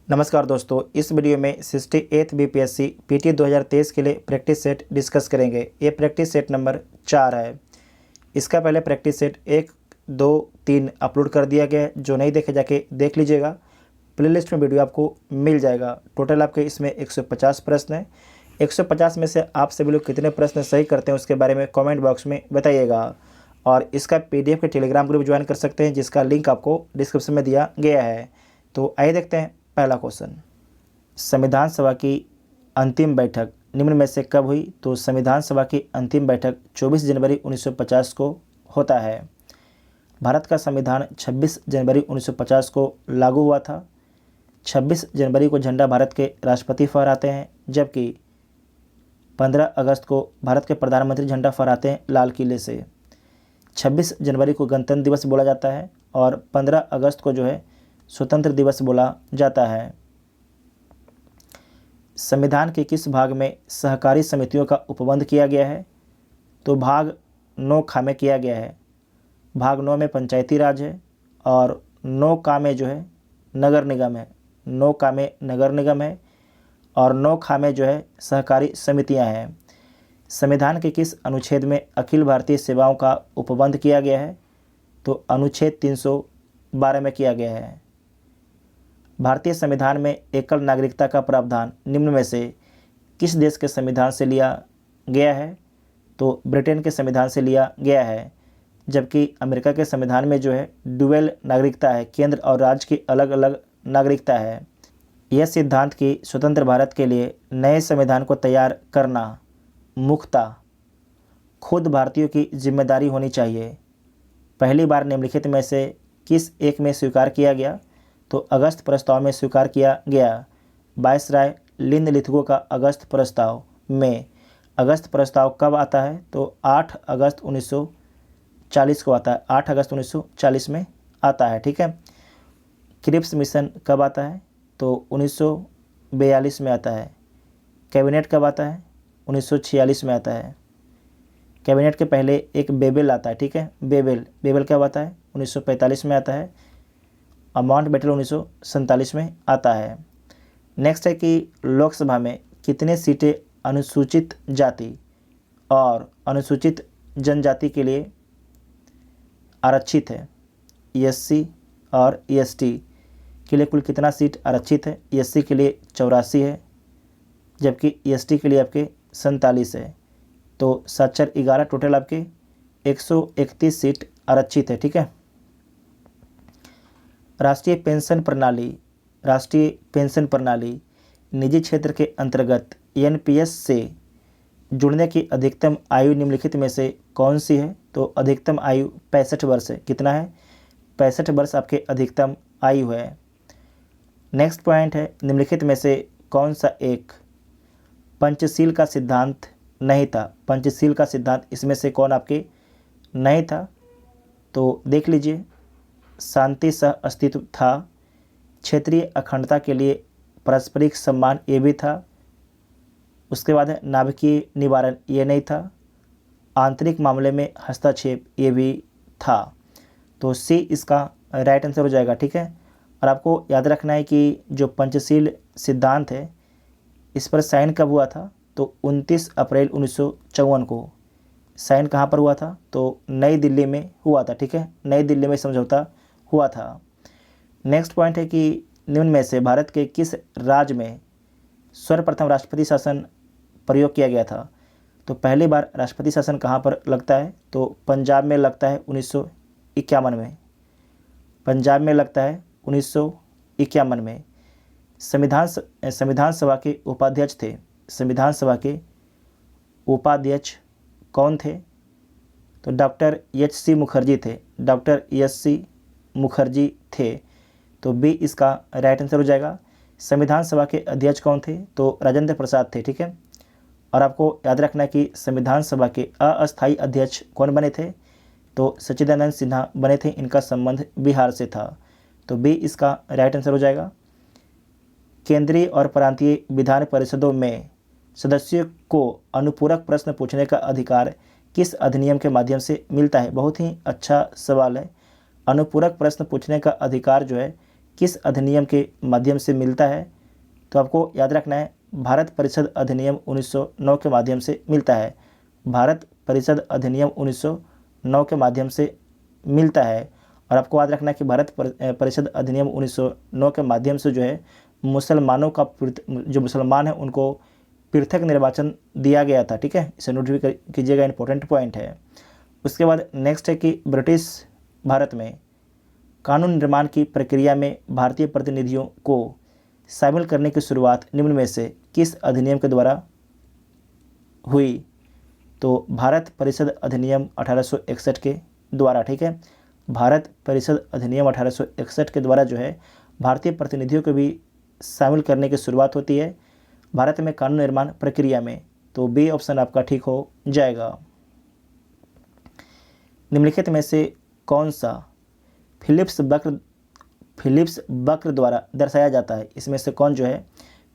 नमस्कार दोस्तों, इस वीडियो में 68th बीपीएससी पीटी 2023 के लिए प्रैक्टिस सेट डिस्कस करेंगे। ये प्रैक्टिस सेट नंबर 4 है। इसका पहले प्रैक्टिस सेट 1, 2, 3 अपलोड कर दिया गया है। जो नहीं देखे जाके देख लीजिएगा, प्लेलिस्ट में वीडियो आपको मिल जाएगा। टोटल आपके इसमें 150 प्रश्न हैं। 150 में से आप सभी लोग कितने प्रश्न सही करते हैं उसके बारे में कमेंट बॉक्स में बताइएगा। और इसका पीडीएफ के टेलीग्राम ग्रुप ज्वाइन कर सकते हैं, जिसका लिंक आपको डिस्क्रिप्शन में दिया गया है। तो आइए देखते हैं पहला क्वेश्चन। संविधान सभा की अंतिम बैठक निम्न में से कब हुई? तो संविधान सभा की अंतिम बैठक 24 जनवरी 1950 को होता है। भारत का संविधान 26 जनवरी 1950 को लागू हुआ था। 26 जनवरी को झंडा भारत के राष्ट्रपति फहराते हैं, जबकि 15 अगस्त को भारत के प्रधानमंत्री झंडा फहराते हैं लाल किले से। 26 जनवरी को गणतंत्र दिवस बोला जाता है और 15 अगस्त को जो है स्वतंत्र दिवस बोला जाता है। संविधान के किस भाग में सहकारी समितियों का उपबंध किया गया है? तो भाग 9 ख में किया गया है। भाग 9 में पंचायती राज है और 9 क में जो है नगर निगम है। 9 क में नगर निगम है और 9 ख में जो है सहकारी समितियां हैं। संविधान के किस अनुच्छेद में अखिल भारतीय सेवाओं का उपबंध किया गया है? तो अनुच्छेद 312 में किया गया है। भारतीय संविधान में एकल नागरिकता का प्रावधान निम्न में से किस देश के संविधान से लिया गया है? तो ब्रिटेन के संविधान से लिया गया है, जबकि अमेरिका के संविधान में जो है डुअल नागरिकता है, केंद्र और राज्य की अलग अलग नागरिकता है। यह सिद्धांत कि स्वतंत्र भारत के लिए नए संविधान को तैयार करना मुख्यतः खुद भारतीयों की जिम्मेदारी होनी चाहिए, पहली बार निम्नलिखित में से किस एक में स्वीकार किया गया? तो अगस्त प्रस्ताव में स्वीकार किया गया। वायसराय लिंदलिथगो का अगस्त प्रस्ताव में। अगस्त प्रस्ताव कब आता है? तो 8 अगस्त 1940 को आता है। 8 अगस्त 1940 में आता है। ठीक है। क्रिप्स मिशन कब आता है? तो 1942 में आता है। कैबिनेट कब आता है? 1946 में आता है। कैबिनेट के पहले एक बेबेल आता है। ठीक है। बेबेल कब आता है? 1945 में आता है। माउंट बैटल 1947 में आता है। नेक्स्ट है कि लोकसभा में कितने सीटें अनुसूचित जाति और अनुसूचित जनजाति के लिए आरक्षित है? एससी और एसटी के लिए कुल कितना सीट आरक्षित है? एससी के लिए 84 है, जबकि एसटी के लिए आपके 47 है। तो 7-4-11 टोटल आपके 131 सीट आरक्षित है। ठीक है। राष्ट्रीय पेंशन प्रणाली निजी क्षेत्र के अंतर्गत एनपीएस से जुड़ने की अधिकतम आयु निम्नलिखित में से कौन सी है? तो अधिकतम आयु 65 वर्ष है। कितना है? 65 वर्ष आपके अधिकतम आयु है। नेक्स्ट पॉइंट है, निम्नलिखित में से कौन सा एक पंचशील का सिद्धांत नहीं था? पंचशील का सिद्धांत इसमें से कौन आपके नहीं था? तो देख लीजिए, शांति सह अस्तित्व था, क्षेत्रीय अखंडता के लिए पारस्परिक सम्मान ये भी था, उसके बाद है नाभिकीय निवारण ये नहीं था, आंतरिक मामले में हस्तक्षेप ये भी था। तो सी इसका राइट आंसर हो जाएगा। ठीक है। और आपको याद रखना है कि जो पंचशील सिद्धांत है इस पर साइन कब हुआ था? तो 29 अप्रैल 1954 को। साइन कहाँ पर हुआ था? तो नई दिल्ली में हुआ था। ठीक है। नई दिल्ली में समझौता हुआ था। नेक्स्ट पॉइंट है कि निम्न में से भारत के किस राज्य में सर्वप्रथम राष्ट्रपति शासन प्रयोग किया गया था? तो पहली बार राष्ट्रपति शासन कहाँ पर लगता है? तो पंजाब में लगता है 1951 में। पंजाब में लगता है 1951 में। संविधान सभा के उपाध्यक्ष थे। संविधान सभा के उपाध्यक्ष कौन थे? तो डॉक्टर एच.सी. मुखर्जी थे। डॉक्टर एच.सी. मुखर्जी थे। तो बी इसका राइट आंसर हो जाएगा। संविधान सभा के अध्यक्ष कौन थे? तो राजेंद्र प्रसाद थे। ठीक है। और आपको याद रखना है कि संविधान सभा के अस्थायी अध्यक्ष कौन बने थे? तो सच्चिदानंद सिन्हा बने थे। इनका संबंध बिहार से था। तो बी इसका राइट आंसर हो जाएगा। केंद्रीय और प्रांतीय विधान परिषदों में सदस्यों को अनुपूरक प्रश्न पूछने का अधिकार किस अधिनियम के माध्यम से मिलता है? बहुत ही अच्छा सवाल है। अनुपूरक प्रश्न पूछने का अधिकार जो है किस अधिनियम के माध्यम से मिलता है? तो आपको याद रखना है भारत परिषद अधिनियम 1909 के माध्यम से मिलता है। भारत परिषद अधिनियम 1909 के माध्यम से मिलता है। और आपको याद रखना है कि भारत परिषद अधिनियम 1909 के माध्यम से जो है मुसलमानों का जो मुसलमान है उनको पृथक निर्वाचन दिया गया था। ठीक है, इसे नोट भी कीजिएगा, इंपॉर्टेंट पॉइंट है। उसके बाद नेक्स्ट है कि ब्रिटिश भारत में कानून निर्माण की प्रक्रिया में भारतीय प्रतिनिधियों को शामिल करने की शुरुआत निम्न में से किस अधिनियम के द्वारा हुई? तो भारत परिषद अधिनियम 1861 के द्वारा। ठीक है, भारत परिषद अधिनियम 1861 के द्वारा जो है भारतीय प्रतिनिधियों को भी शामिल करने की शुरुआत होती है भारत में कानून निर्माण प्रक्रिया में। तो बी ऑप्शन आपका ठीक हो जाएगा। निम्नलिखित में से कौन सा फिलिप्स वक्र द्वारा दर्शाया जाता है? इसमें से कौन जो है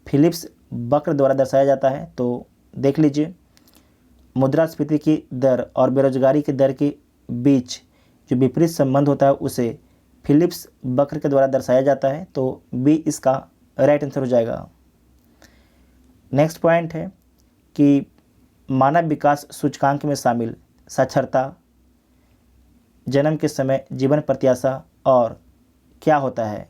फिलिप्स वक्र द्वारा दर्शाया जाता है? तो देख लीजिए, मुद्रास्फीति की दर और बेरोजगारी की दर के बीच जो विपरीत संबंध होता है उसे फिलिप्स वक्र के द्वारा दर्शाया जाता है। तो बी इसका राइट आंसर हो जाएगा। नेक्स्ट पॉइंट है कि मानव विकास सूचकांक में शामिल साक्षरता, जन्म के समय, जीवन प्रत्याशा और क्या होता है?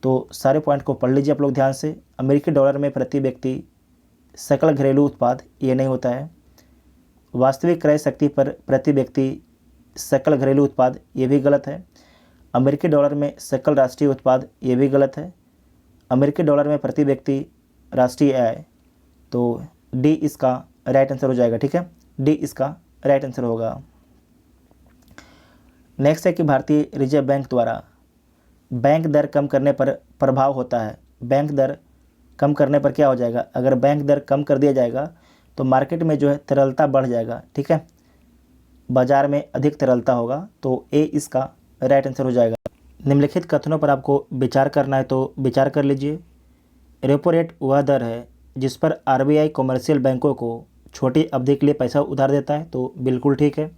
तो सारे पॉइंट को पढ़ लीजिए आप लोग ध्यान से। अमेरिकी डॉलर में प्रति व्यक्ति सकल घरेलू उत्पाद, ये नहीं होता है। वास्तविक क्रय शक्ति पर प्रति व्यक्ति सकल घरेलू उत्पाद, ये भी गलत है। अमेरिकी डॉलर में सकल राष्ट्रीय उत्पाद, ये भी गलत है। अमेरिकी डॉलर में प्रति व्यक्ति राष्ट्रीय आय, तो डी इसका राइट आंसर हो जाएगा। ठीक है, डी इसका राइट आंसर होगा। नेक्स्ट है कि भारतीय रिजर्व बैंक द्वारा बैंक दर कम करने पर प्रभाव होता है। बैंक दर कम करने पर क्या हो जाएगा? अगर बैंक दर कम कर दिया जाएगा तो मार्केट में जो है तरलता बढ़ जाएगा। ठीक है, बाजार में अधिक तरलता होगा। तो ए इसका राइट आंसर हो जाएगा। निम्नलिखित कथनों पर आपको विचार करना है, तो विचार कर लीजिए। रेपो रेट वह दर है जिस पर आरबीआई कमर्शियल बैंकों को छोटी अवधि के लिए पैसा उधार देता है। तो बिल्कुल ठीक है।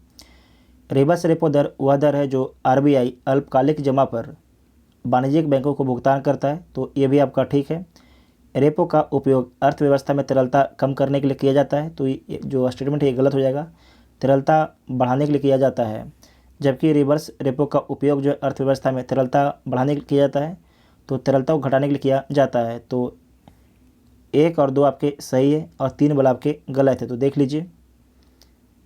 रिवर्स रेपो दर वह दर है जो आरबीआई अल्पकालिक जमा पर वाणिज्यिक बैंकों को भुगतान करता है। तो ये भी आपका ठीक है। रेपो का उपयोग अर्थव्यवस्था में तरलता कम करने के लिए किया जाता है। तो ये जो स्टेटमेंट है ये गलत हो जाएगा, तरलता बढ़ाने के लिए किया जाता है। जबकि रिवर्स रेपो का उपयोग जो अर्थव्यवस्था में तरलता बढ़ाने के लिए किया जाता है, तो तरलता को घटाने के लिए किया जाता है। तो 1 और 2 आपके सही है और 3 वाला आपके गलत है। तो देख लीजिए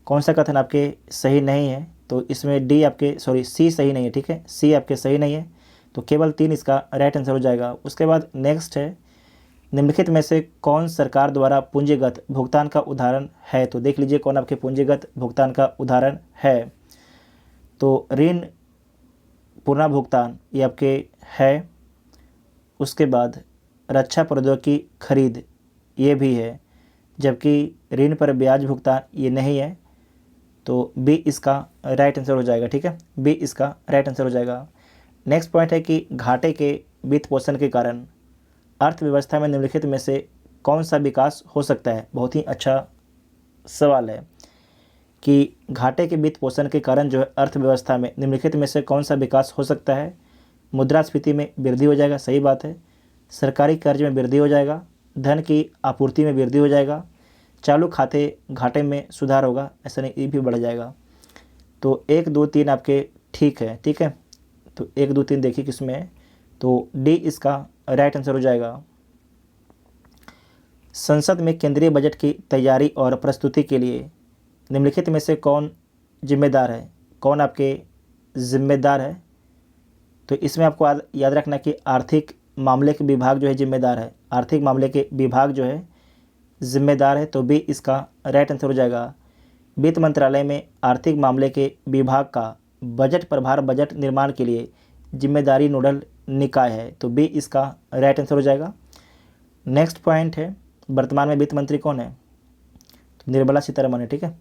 कौन सा कथन आपके सही नहीं है। तो इसमें डी आपके सी सही नहीं है। ठीक है, सी आपके सही नहीं है, तो केवल 3 इसका राइट आंसर हो जाएगा। उसके बाद नेक्स्ट है, निम्नलिखित में से कौन सरकार द्वारा पूंजीगत भुगतान का उदाहरण है? तो देख लीजिए कौन आपके पूंजीगत भुगतान का उदाहरण है। तो ऋण पुनर्भुगतान ये आपके है। उसके बाद रक्षा प्रौद्योगिकी खरीद ये भी है, जबकि ऋण पर ब्याज भुगतान ये नहीं है। तो बी इसका राइट आंसर हो जाएगा। ठीक है, बी इसका राइट आंसर हो जाएगा। नेक्स्ट पॉइंट है कि घाटे के वित्त पोषण के कारण अर्थव्यवस्था में निम्नलिखित में से कौन सा विकास हो सकता है? बहुत ही अच्छा सवाल है कि घाटे के वित्त पोषण के कारण जो है अर्थव्यवस्था में निम्नलिखित में से कौन सा विकास हो सकता है? मुद्रास्फीति में वृद्धि हो जाएगा, सही बात है। सरकारी कर्ज में वृद्धि हो जाएगा, धन की आपूर्ति में वृद्धि हो जाएगा, चालू खाते घाटे में सुधार होगा, ऐसा नहीं ये भी बढ़ जाएगा। तो 1 2 3 आपके ठीक है। ठीक है, तो 1 2 3 देखिए किसमें है। तो डी इसका राइट आंसर हो जाएगा। संसद में केंद्रीय बजट की तैयारी और प्रस्तुति के लिए निम्नलिखित में से कौन जिम्मेदार है? कौन आपके जिम्मेदार है? तो इसमें आपको याद रखना कि आर्थिक मामले के विभाग जो है जिम्मेदार है। आर्थिक मामले के विभाग जो है जिम्मेदार है। तो बी इसका राइट आंसर हो जाएगा। वित्त मंत्रालय में आर्थिक मामले के विभाग का बजट प्रभार बजट निर्माण के लिए जिम्मेदारी नोडल निकाय है। तो बी इसका राइट आंसर हो जाएगा। नेक्स्ट पॉइंट है, वर्तमान में वित्त मंत्री कौन है? तो निर्मला सीतारमण है। ठीक है,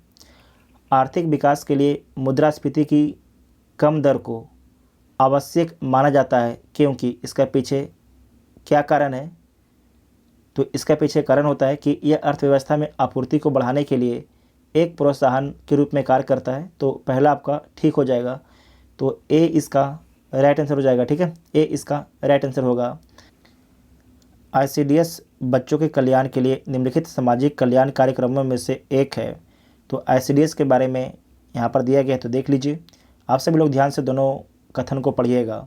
आर्थिक विकास के लिए मुद्रास्फीति की कम दर को आवश्यक माना जाता है क्योंकि इसका पीछे क्या कारण है? तो इसका पीछे कारण होता है कि यह अर्थव्यवस्था में आपूर्ति को बढ़ाने के लिए एक प्रोत्साहन के रूप में कार्य करता है। तो पहला आपका ठीक हो जाएगा। तो ए इसका राइट आंसर हो जाएगा। ठीक है, ए इसका राइट आंसर होगा। ICDS बच्चों के कल्याण के लिए निम्नलिखित सामाजिक कल्याण कार्यक्रमों में से एक है। तो ICDS के बारे में यहाँ पर दिया गया है, तो देख लीजिए। आप सभी लोग ध्यान से दोनों कथन को पढ़िएगा।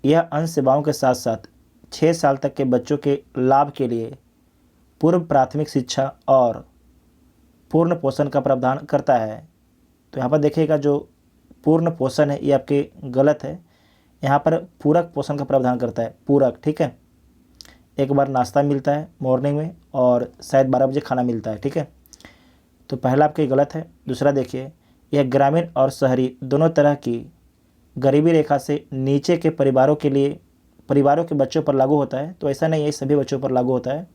यह अन्य सेवाओं के साथ साथ 6 साल तक के बच्चों के लाभ के लिए पूर्व प्राथमिक शिक्षा और पूर्ण पोषण का प्रावधान करता है। तो यहाँ पर देखिएगा, जो पूर्ण पोषण है ये आपके गलत है। यहाँ पर पूरक पोषण का प्रावधान करता है, पूरक। ठीक है, एक बार नाश्ता मिलता है मॉर्निंग में और शायद 12 बजे खाना मिलता है। ठीक है, तो पहला आपके गलत है। दूसरा देखिए, यह ग्रामीण और शहरी दोनों तरह की गरीबी रेखा से नीचे के परिवारों के बच्चों पर लागू होता है। तो ऐसा नहीं है, सभी बच्चों पर लागू होता है।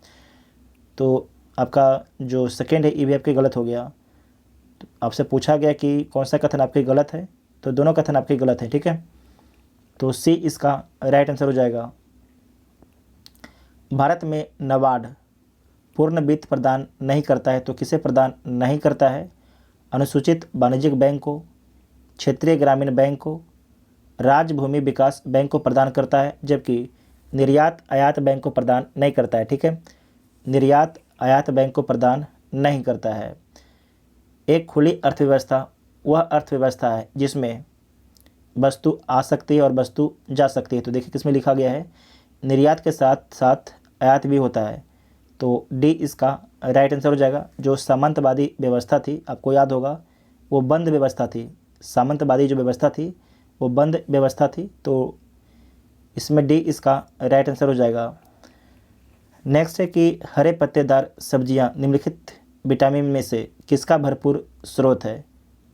तो आपका जो सेकेंड है ये भी आपके गलत हो गया। तो आपसे पूछा गया कि कौन सा कथन आपके गलत है, तो दोनों कथन आपके गलत है। ठीक है, तो सी इसका राइट आंसर हो जाएगा। भारत में नाबार्ड पूर्ण वित्त प्रदान नहीं करता है। तो किसे प्रदान नहीं करता है? अनुसूचित वाणिज्यिक बैंक को, क्षेत्रीय ग्रामीण बैंक को, राज्य भूमि विकास बैंक को प्रदान करता है, जबकि निर्यात आयात बैंक को प्रदान नहीं करता है। ठीक है, निर्यात आयात बैंक को प्रदान नहीं करता है। एक खुली अर्थव्यवस्था वह अर्थव्यवस्था है जिसमें वस्तु आ सकती है और वस्तु जा सकती है। तो देखिए किसमें लिखा गया है, निर्यात के साथ साथ आयात भी होता है। तो डी इसका राइट आंसर हो जाएगा। जो सामंतवादी व्यवस्था थी, आपको याद होगा, वो बंद व्यवस्था थी। सामंतवादी जो व्यवस्था थी वो बंद व्यवस्था थी। तो इसमें डी इसका राइट आंसर हो जाएगा। नेक्स्ट है कि हरे पत्तेदार सब्जियां निम्नलिखित विटामिन में से किसका भरपूर स्रोत है?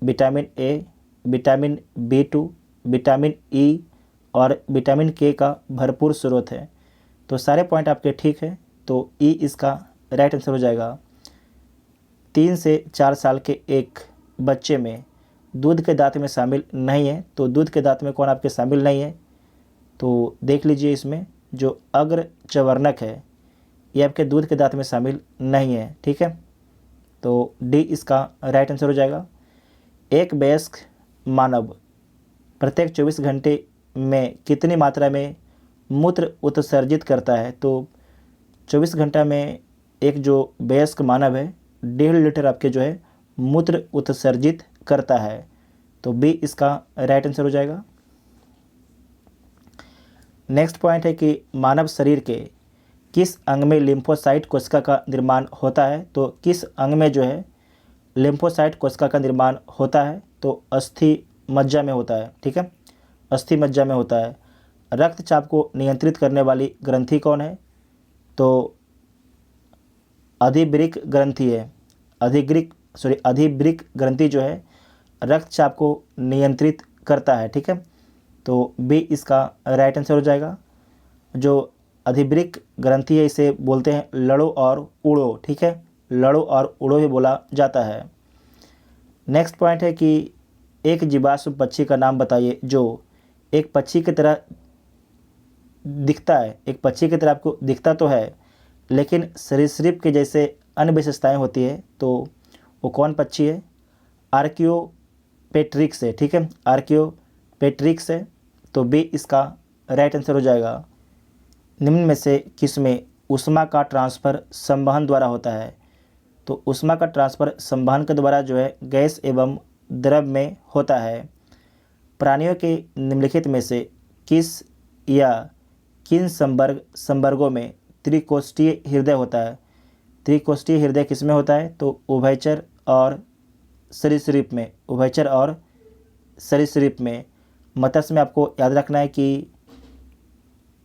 Vitamin A, vitamin B2, vitamin E और विटामिन के का भरपूर स्रोत है। तो सारे पॉइंट आपके ठीक है, तो ई इसका राइट आंसर हो जाएगा। 3 से 4 साल के एक बच्चे में दूध के दांत में शामिल नहीं है। तो दूध के दांत में कौन आपके शामिल नहीं है? तो देख लीजिए, इसमें जो अग्र चवर्णक है ये आपके दूध के दांत में शामिल नहीं है। ठीक है, तो डी इसका राइट आंसर हो जाएगा। एक वयस्क मानव प्रत्येक 24 घंटे में कितनी मात्रा में मूत्र उत्सर्जित करता है? तो 24 घंटा में एक जो वयस्क मानव है 1.5 लीटर आपके जो है मूत्र उत्सर्जित करता है। तो बी इसका राइट आंसर हो जाएगा। नेक्स्ट पॉइंट है कि मानव शरीर के किस अंग में लिम्फोसाइट कोशिका का निर्माण होता है? तो किस अंग में जो है लिम्फोसाइट कोशिका का निर्माण होता है? तो अस्थि मज्जा में होता है। ठीक है, अस्थि मज्जा में होता है। रक्तचाप को नियंत्रित करने वाली ग्रंथि कौन है? तो अधिवृक्क ग्रंथि है। अधिवृक्क ग्रंथि जो है रक्तचाप को नियंत्रित करता है। ठीक है, तो बी इसका राइट आंसर हो जाएगा। जो अधिवृक्क ग्रंथि है इसे बोलते हैं लड़ो और उड़ो। ठीक है, लड़ो और उड़ो ही बोला जाता है। नेक्स्ट पॉइंट है कि एक जीवाश्म पक्षी का नाम बताइए जो एक पक्षी की तरह दिखता है। एक पक्षी की तरह आपको दिखता तो है, लेकिन सरीसृप के जैसे अन्य विशेषताएं होती है। तो वो कौन पक्षी है? आर्कियोपेट्रिक्स है। ठीक है, आर्कियोपेट्रिक्स है। तो बी इसका राइट आंसर हो जाएगा। निम्न में से किसमें ऊष्मा का ट्रांसफ़र संवहन द्वारा होता है? तो ऊष्मा का ट्रांसफ़र संवहन के द्वारा जो है गैस एवं द्रव में होता है। प्राणियों के निम्नलिखित में से किस या किन संवर्गों में त्रिकोष्ठीय हृदय होता है? त्रिकोष्ठीय हृदय किस में होता है? तो उभयचर और सरीसृप में। उभयचर और सरीसृप में। मत्स्य में आपको याद रखना है कि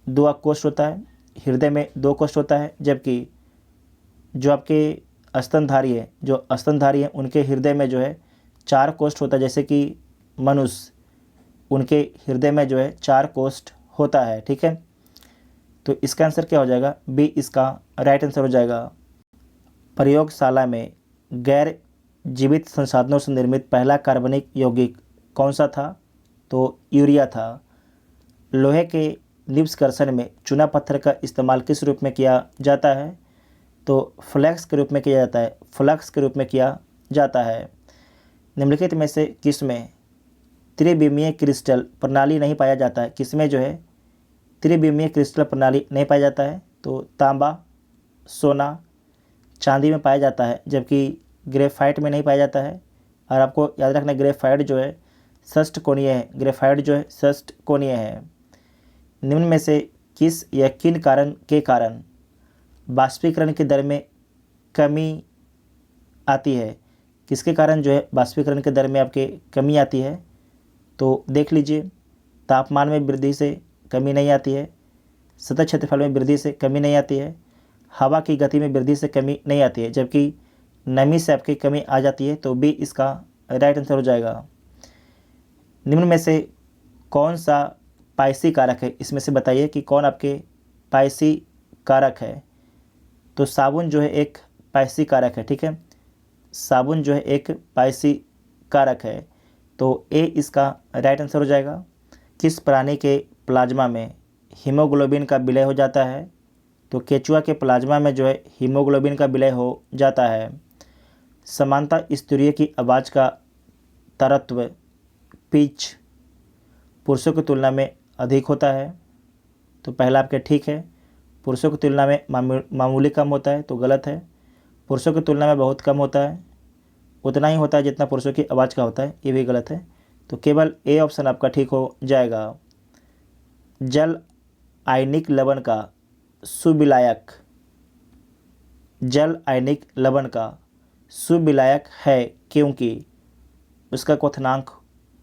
2 कोष्ठ होता है, हृदय में 2 कोष्ठ होता है, जबकि जो आपके स्तनधारी हैं उनके हृदय में जो है 4 कोष्ठ होता है। जैसे कि मनुष्य, उनके हृदय में जो है 4 कोष्ठ होता है। ठीक है, तो इसका आंसर क्या हो जाएगा? बी इसका राइट आंसर हो जाएगा। प्रयोगशाला में गैर जीवित संसाधनों से निर्मित पहला कार्बनिक यौगिक कौन सा था? तो यूरिया था। लोहे के निष्कर्षण में चूना पत्थर का इस्तेमाल किस रूप में किया जाता है? तो फ्लैक्स के रूप में किया जाता है। फ्लक्स के रूप में किया जाता है। निम्नलिखित में से किस में त्रिविमीय क्रिस्टल प्रणाली नहीं पाया जाता है। किसमें जो है त्रिविमीय क्रिस्टल प्रणाली नहीं पाया जाता है? तो तांबा, सोना, चांदी में पाया जाता है, जबकि ग्रेफाइट में नहीं पाया जाता है। और आपको याद रखना ग्रेफाइट जो है षष्ठकोणीय है, ग्रेफाइट जो है षष्ठकोणीय है। निम्न में से किस या किन कारण के कारण बाष्पीकरण की दर में कमी आती है? किसके कारण जो है बाष्पीकरण के दर में आपके कमी आती है? तो देख लीजिए, तापमान में वृद्धि से कमी नहीं आती है, सतह क्षेत्रफल में वृद्धि से कमी नहीं आती है, हवा की गति में वृद्धि से कमी नहीं आती है, जबकि नमी से आपकी कमी आ जाती है। तो बी इसका राइट आंसर हो जाएगा। निम्न में से कौन सा पाइसी कारक है? इसमें से बताइए कि कौन आपके पाइसी कारक है। तो साबुन जो है एक पाइसी कारक है, ठीक है, साबुन जो है एक पाइसी कारक है। तो ए इसका राइट आंसर हो जाएगा। किस प्राणी के प्लाज्मा में हीमोग्लोबिन का विलय हो जाता है? तो केचुआ के प्लाज्मा में जो है हीमोग्लोबिन का विलय हो जाता है। समानता स्तरीय की आवाज़ का तरत्व पिच पुरुषों की तुलना में अधिक होता है। तो पहला आपके ठीक है, पुरुषों की तुलना में मामूली कम होता है, तो गलत है। पुरुषों की तुलना में बहुत कम होता है, उतना ही होता है जितना पुरुषों की आवाज़ का होता है, ये भी गलत है। तो केवल ए ऑप्शन आपका ठीक हो जाएगा। जल आयनिक लवण का सुविलायक, जल आयनिक लवण का सुविलायक है क्योंकि उसका क्वथनांक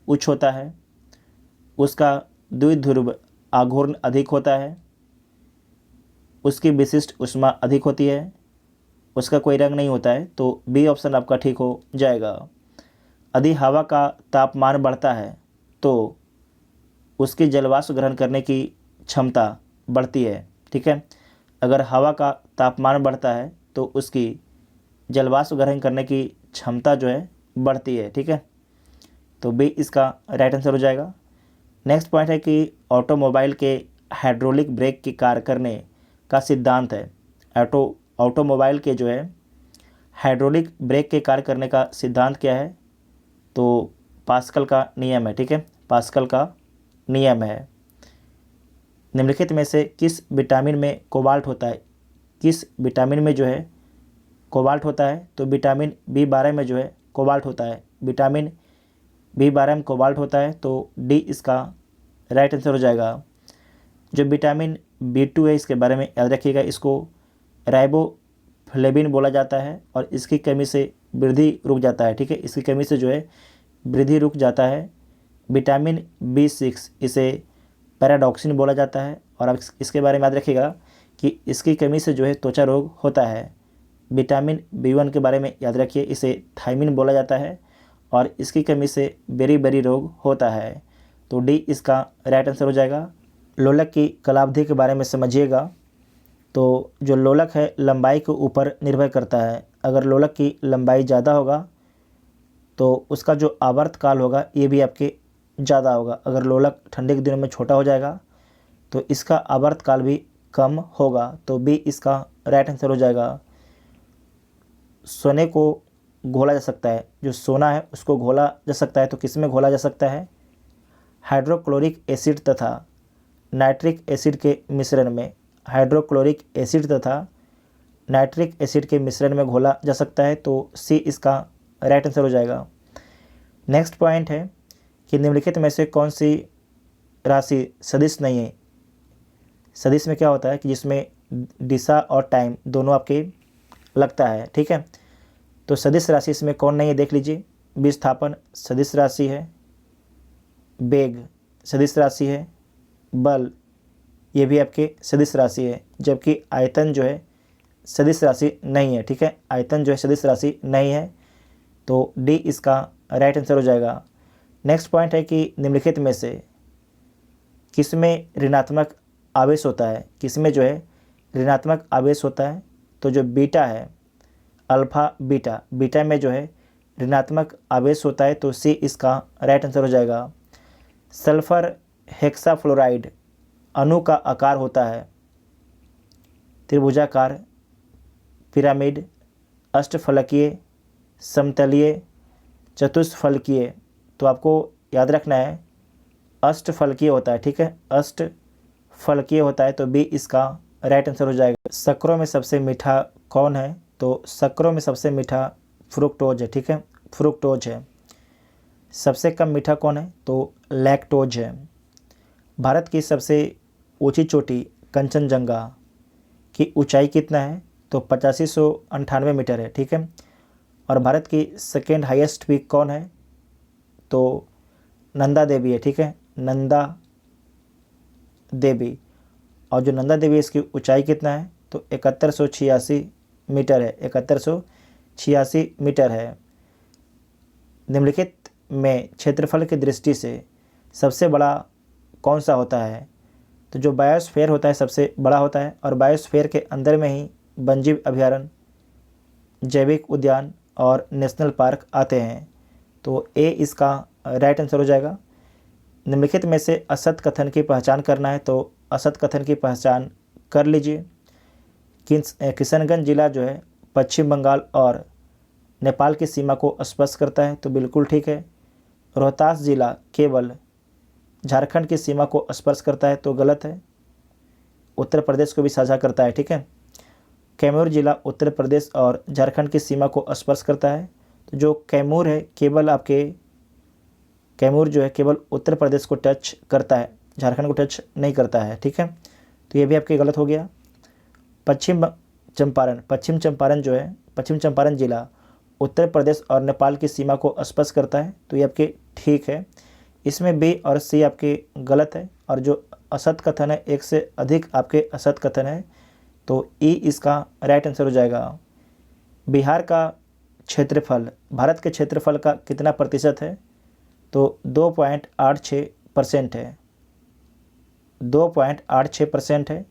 उच्च होता है, उसका द्विध्रुव आघूर्ण अधिक होता है, उसकी विशिष्ट ऊष्मा अधिक होती है, उसका कोई रंग नहीं होता है। तो बी ऑप्शन आपका ठीक हो जाएगा। यदि हवा का तापमान बढ़ता है तो उसकी जलवाष्प ग्रहण करने की क्षमता बढ़ती है, ठीक है। अगर हवा का तापमान बढ़ता है तो उसकी जलवाष्प ग्रहण करने की क्षमता जो है बढ़ती है, ठीक है। तो बी इसका राइट आंसर हो जाएगा। नेक्स्ट पॉइंट है कि ऑटोमोबाइल के हाइड्रोलिक ब्रेक की कार्य करने का सिद्धांत है। ऑटोमोबाइल के जो है हाइड्रोलिक ब्रेक के कार्य करने का सिद्धांत क्या है? तो पास्कल का नियम है, ठीक है, पास्कल का नियम है। निम्नलिखित में से किस विटामिन में कोबाल्ट होता है? किस विटामिन में जो है कोबाल्ट होता है? तो विटामिन B12 में जो है कोबाल्ट होता है, विटामिन B12 में कोबाल्ट होता है। तो डी इसका राइट आंसर हो जाएगा। जो विटामिन B2 है इसके बारे में याद रखिएगा, इसको राइबोफ्लेविन बोला जाता है और इसकी कमी से वृद्धि रुक जाता है, ठीक है, इसकी कमी से जो है वृद्धि रुक जाता है। विटामिन B6 इसे पैराडॉक्सिन बोला जाता है और आप इसके बारे में याद रखिएगा कि इसकी कमी से जो है त्वचा रोग होता है। विटामिन B1 के बारे में याद रखिए, इसे थायमिन बोला जाता है और इसकी कमी से बेरी रोग होता है। तो डी इसका राइट आंसर हो जाएगा। लोलक की कालावधि के बारे में समझिएगा। तो जो लोलक है लंबाई के ऊपर निर्भर करता है। अगर लोलक की लंबाई ज़्यादा होगा तो उसका जो आवर्तकाल होगा ये भी आपके ज़्यादा होगा। अगर लोलक ठंडे के दिनों में छोटा हो जाएगा तो इसका आवर्तकाल भी कम होगा। तो बी इसका राइट आंसर हो जाएगा। सोने को घोला जा सकता है, जो सोना है उसको घोला जा सकता है, तो किस में घोला जा सकता है? हाइड्रोक्लोरिक एसिड तथा नाइट्रिक एसिड के मिश्रण में, हाइड्रोक्लोरिक एसिड तथा नाइट्रिक एसिड के मिश्रण में घोला जा सकता है। तो सी इसका राइट आंसर हो जाएगा। नेक्स्ट पॉइंट है कि निम्नलिखित में से कौन सी राशि सदिश नहीं है? सदिश में क्या होता है कि जिसमें दिशा और टाइम दोनों आपके लगता है, ठीक है। तो सदिश राशि इसमें कौन नहीं है देख लीजिए। विस्थापन सदिश राशि है, वेग सदिश राशि है, बल ये भी आपके सदिश राशि है, जबकि आयतन जो है सदिश राशि नहीं है, ठीक है, आयतन जो है सदिश राशि नहीं है। तो डी इसका राइट आंसर हो जाएगा। नेक्स्ट पॉइंट है कि निम्नलिखित में से किसमें ऋणात्मक आवेश होता है? किसमें जो है ऋणात्मक आवेश होता है? तो जो बीटा है अल्फा बीटा, बीटा में जो है ऋणात्मक आवेश होता है। तो सी इसका राइट आंसर हो जाएगा। सल्फर हेक्साफ्लोराइड अणु का आकार होता है त्रिभुजाकार, पिरामिड, अष्टफलकीय, समतलीय, चतुष्फलकीय। तो आपको याद रखना है अष्टफलकीय होता है, ठीक है, अष्टफलकीय होता है, तो बी इसका राइट आंसर हो जाएगा। शक्करों में सबसे मीठा कौन है? तो शक्करों में सबसे मीठा फ्रुक्टोज है, ठीक है, फ्रुक्टोज है। सबसे कम मीठा कौन है? तो लैक्टोज है। भारत की सबसे ऊंची चोटी कंचनजंगा की ऊंचाई कितना है? तो 8598 मीटर है, ठीक है। और भारत की सेकेंड हाईएस्ट पीक कौन है? तो नंदा देवी है, ठीक है, नंदा देवी। और जो नंदा देवी है इसकी ऊंचाई कितना है? तो 7186 मीटर है, 7186 मीटर है। निम्नलिखित में क्षेत्रफल की दृष्टि से सबसे बड़ा कौन सा होता है? तो जो बायोस्फीयर होता है सबसे बड़ा होता है, और बायोस्फीयर के अंदर में ही वन्यजीव अभयारण्य, जैविक उद्यान और नेशनल पार्क आते हैं। तो ए इसका राइट आंसर हो जाएगा। निम्नलिखित में से असत कथन की पहचान करना है, तो असत कथन की पहचान कर लीजिए। किशनगंज जिला जो है पश्चिम बंगाल और नेपाल की सीमा को स्पर्श करता है, तो बिल्कुल ठीक है। रोहतास जिला केवल झारखंड की सीमा को स्पर्श करता है, तो गलत है। उत्तर प्रदेश को भी साझा करता है, ठीक है। कैमूर जिला उत्तर प्रदेश और झारखंड की सीमा को स्पर्श करता है, तो जो कैमूर है केवल आपके कैमूर जो है केवल उत्तर प्रदेश को टच करता है, झारखंड को टच नहीं करता है, ठीक है। तो ये भी आपके गलत हो गया। पश्चिम चंपारण जो है पश्चिम चंपारण जिला उत्तर प्रदेश और नेपाल की सीमा को स्पर्श करता है, तो ये आपके ठीक है। इसमें बी और सी आपके गलत है, और जो असत कथन है एक से अधिक आपके असत कथन है, तो ई इसका राइट आंसर हो जाएगा। बिहार का क्षेत्रफल भारत के क्षेत्रफल का कितना प्रतिशत है? तो 2.86% है, 2.86% है।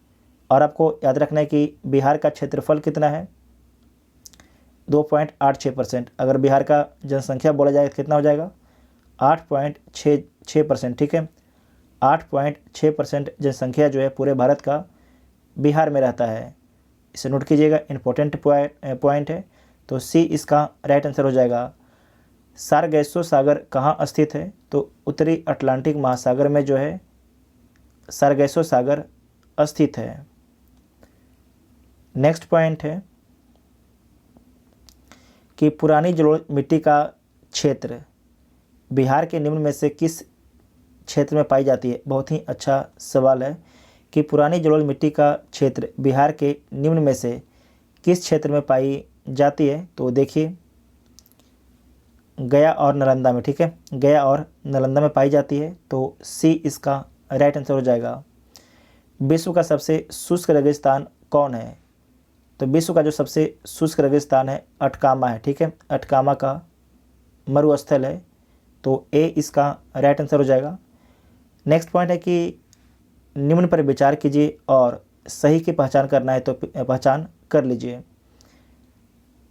और आपको याद रखना है कि बिहार का क्षेत्रफल कितना है? 2.86%। अगर बिहार का जनसंख्या बोला जाए तो कितना हो जाएगा? 8.66%, ठीक है। 8.6% जनसंख्या जो है पूरे भारत का बिहार में रहता है। इसे नोट कीजिएगा, इंपॉर्टेंट पॉइंट है। तो सी इसका राइट आंसर हो जाएगा। सारगैसो सागर कहाँ स्थित है? तो उत्तरी अटलांटिक महासागर में जो है सारगैसो सागर स्थित है। नेक्स्ट पॉइंट है कि पुरानी जलोढ़ मिट्टी का क्षेत्र बिहार के निम्न में से किस क्षेत्र में पाई जाती है? बहुत ही अच्छा सवाल है कि पुरानी जलोढ़ मिट्टी का क्षेत्र बिहार के निम्न में से किस क्षेत्र में पाई जाती है? तो देखिए गया और नालंदा में, ठीक है, गया और नालंदा में पाई जाती है, तो सी इसका राइट आंसर हो जाएगा। विश्व का सबसे शुष्क रेगिस्तान कौन है? तो विश्व का जो सबसे शुष्क रेगिस्तान है अटकामा है, ठीक है, अटकामा का मरुस्थल है, तो ए इसका राइट आंसर हो जाएगा। नेक्स्ट पॉइंट है कि निम्न पर विचार कीजिए और सही की पहचान करना है तो पहचान कर लीजिए।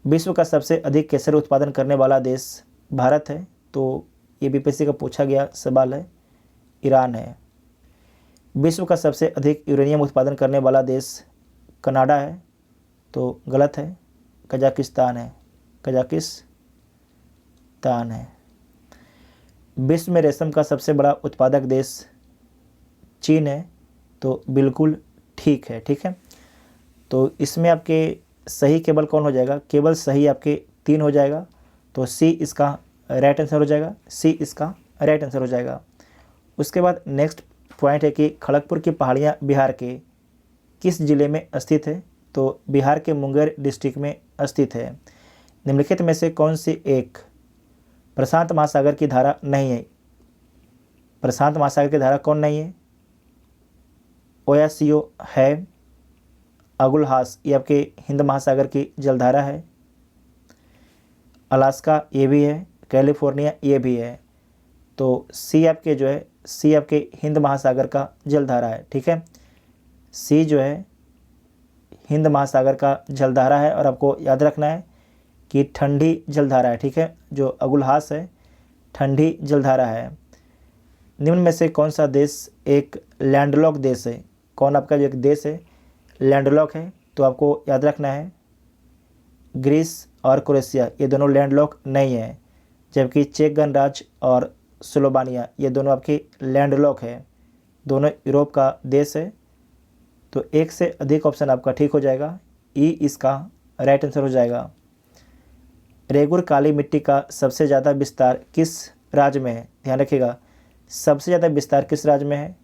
विश्व का सबसे अधिक केसर उत्पादन करने वाला देश भारत है, तो ये बीपीएससी का पूछा गया सवाल है, ईरान है। विश्व का सबसे अधिक यूरेनियम उत्पादन करने वाला देश कनाडा है, तो गलत है, कजाकिस्तान है, कजाकिस्तान है। विश्व में रेशम का सबसे बड़ा उत्पादक देश चीन है, तो बिल्कुल ठीक है, ठीक है। तो इसमें आपके सही केवल कौन हो जाएगा? केवल सही आपके 3 हो जाएगा, तो सी इसका राइट आंसर हो जाएगा, सी इसका राइट आंसर हो जाएगा। उसके बाद नेक्स्ट पॉइंट है कि खड़गपुर की पहाड़ियाँ बिहार के किस जिले में स्थित है? तो बिहार के मुंगेर डिस्ट्रिक्ट में स्थित है। निम्नलिखित में से कौन सी एक प्रशांत महासागर की धारा नहीं है? प्रशांत महासागर की धारा कौन नहीं है? ओयासियो है, अगुलहास ये आपके हिंद महासागर की जलधारा है, अलास्का ये भी है, कैलिफोर्निया ये भी है, तो सी आपके जो है सी आपके हिंद महासागर का जलधारा है, ठीक है। सी जो है हिंद महासागर का जलधारा है, और आपको याद रखना है कि ठंडी जलधारा है, ठीक है। जो अगुलहास है ठंडी जलधारा है। निम्न में से कौन सा देश एक लैंडलॉक देश है? कौन आपका जो एक देश है लैंडलॉक है? तो आपको याद रखना है ग्रीस और क्रोएशिया, ये दोनों लैंडलॉक नहीं है, जबकि चेक गणराज्य और स्लोवानिया, ये दोनों आपके लैंडलॉक है, दोनों यूरोप का देश है। तो एक से अधिक ऑप्शन आपका ठीक हो जाएगा, ई इसका राइट आंसर हो जाएगा। रेगुर काली मिट्टी का सबसे ज़्यादा विस्तार किस राज्य में है? ध्यान रखिएगा, सबसे ज़्यादा विस्तार किस राज्य में है?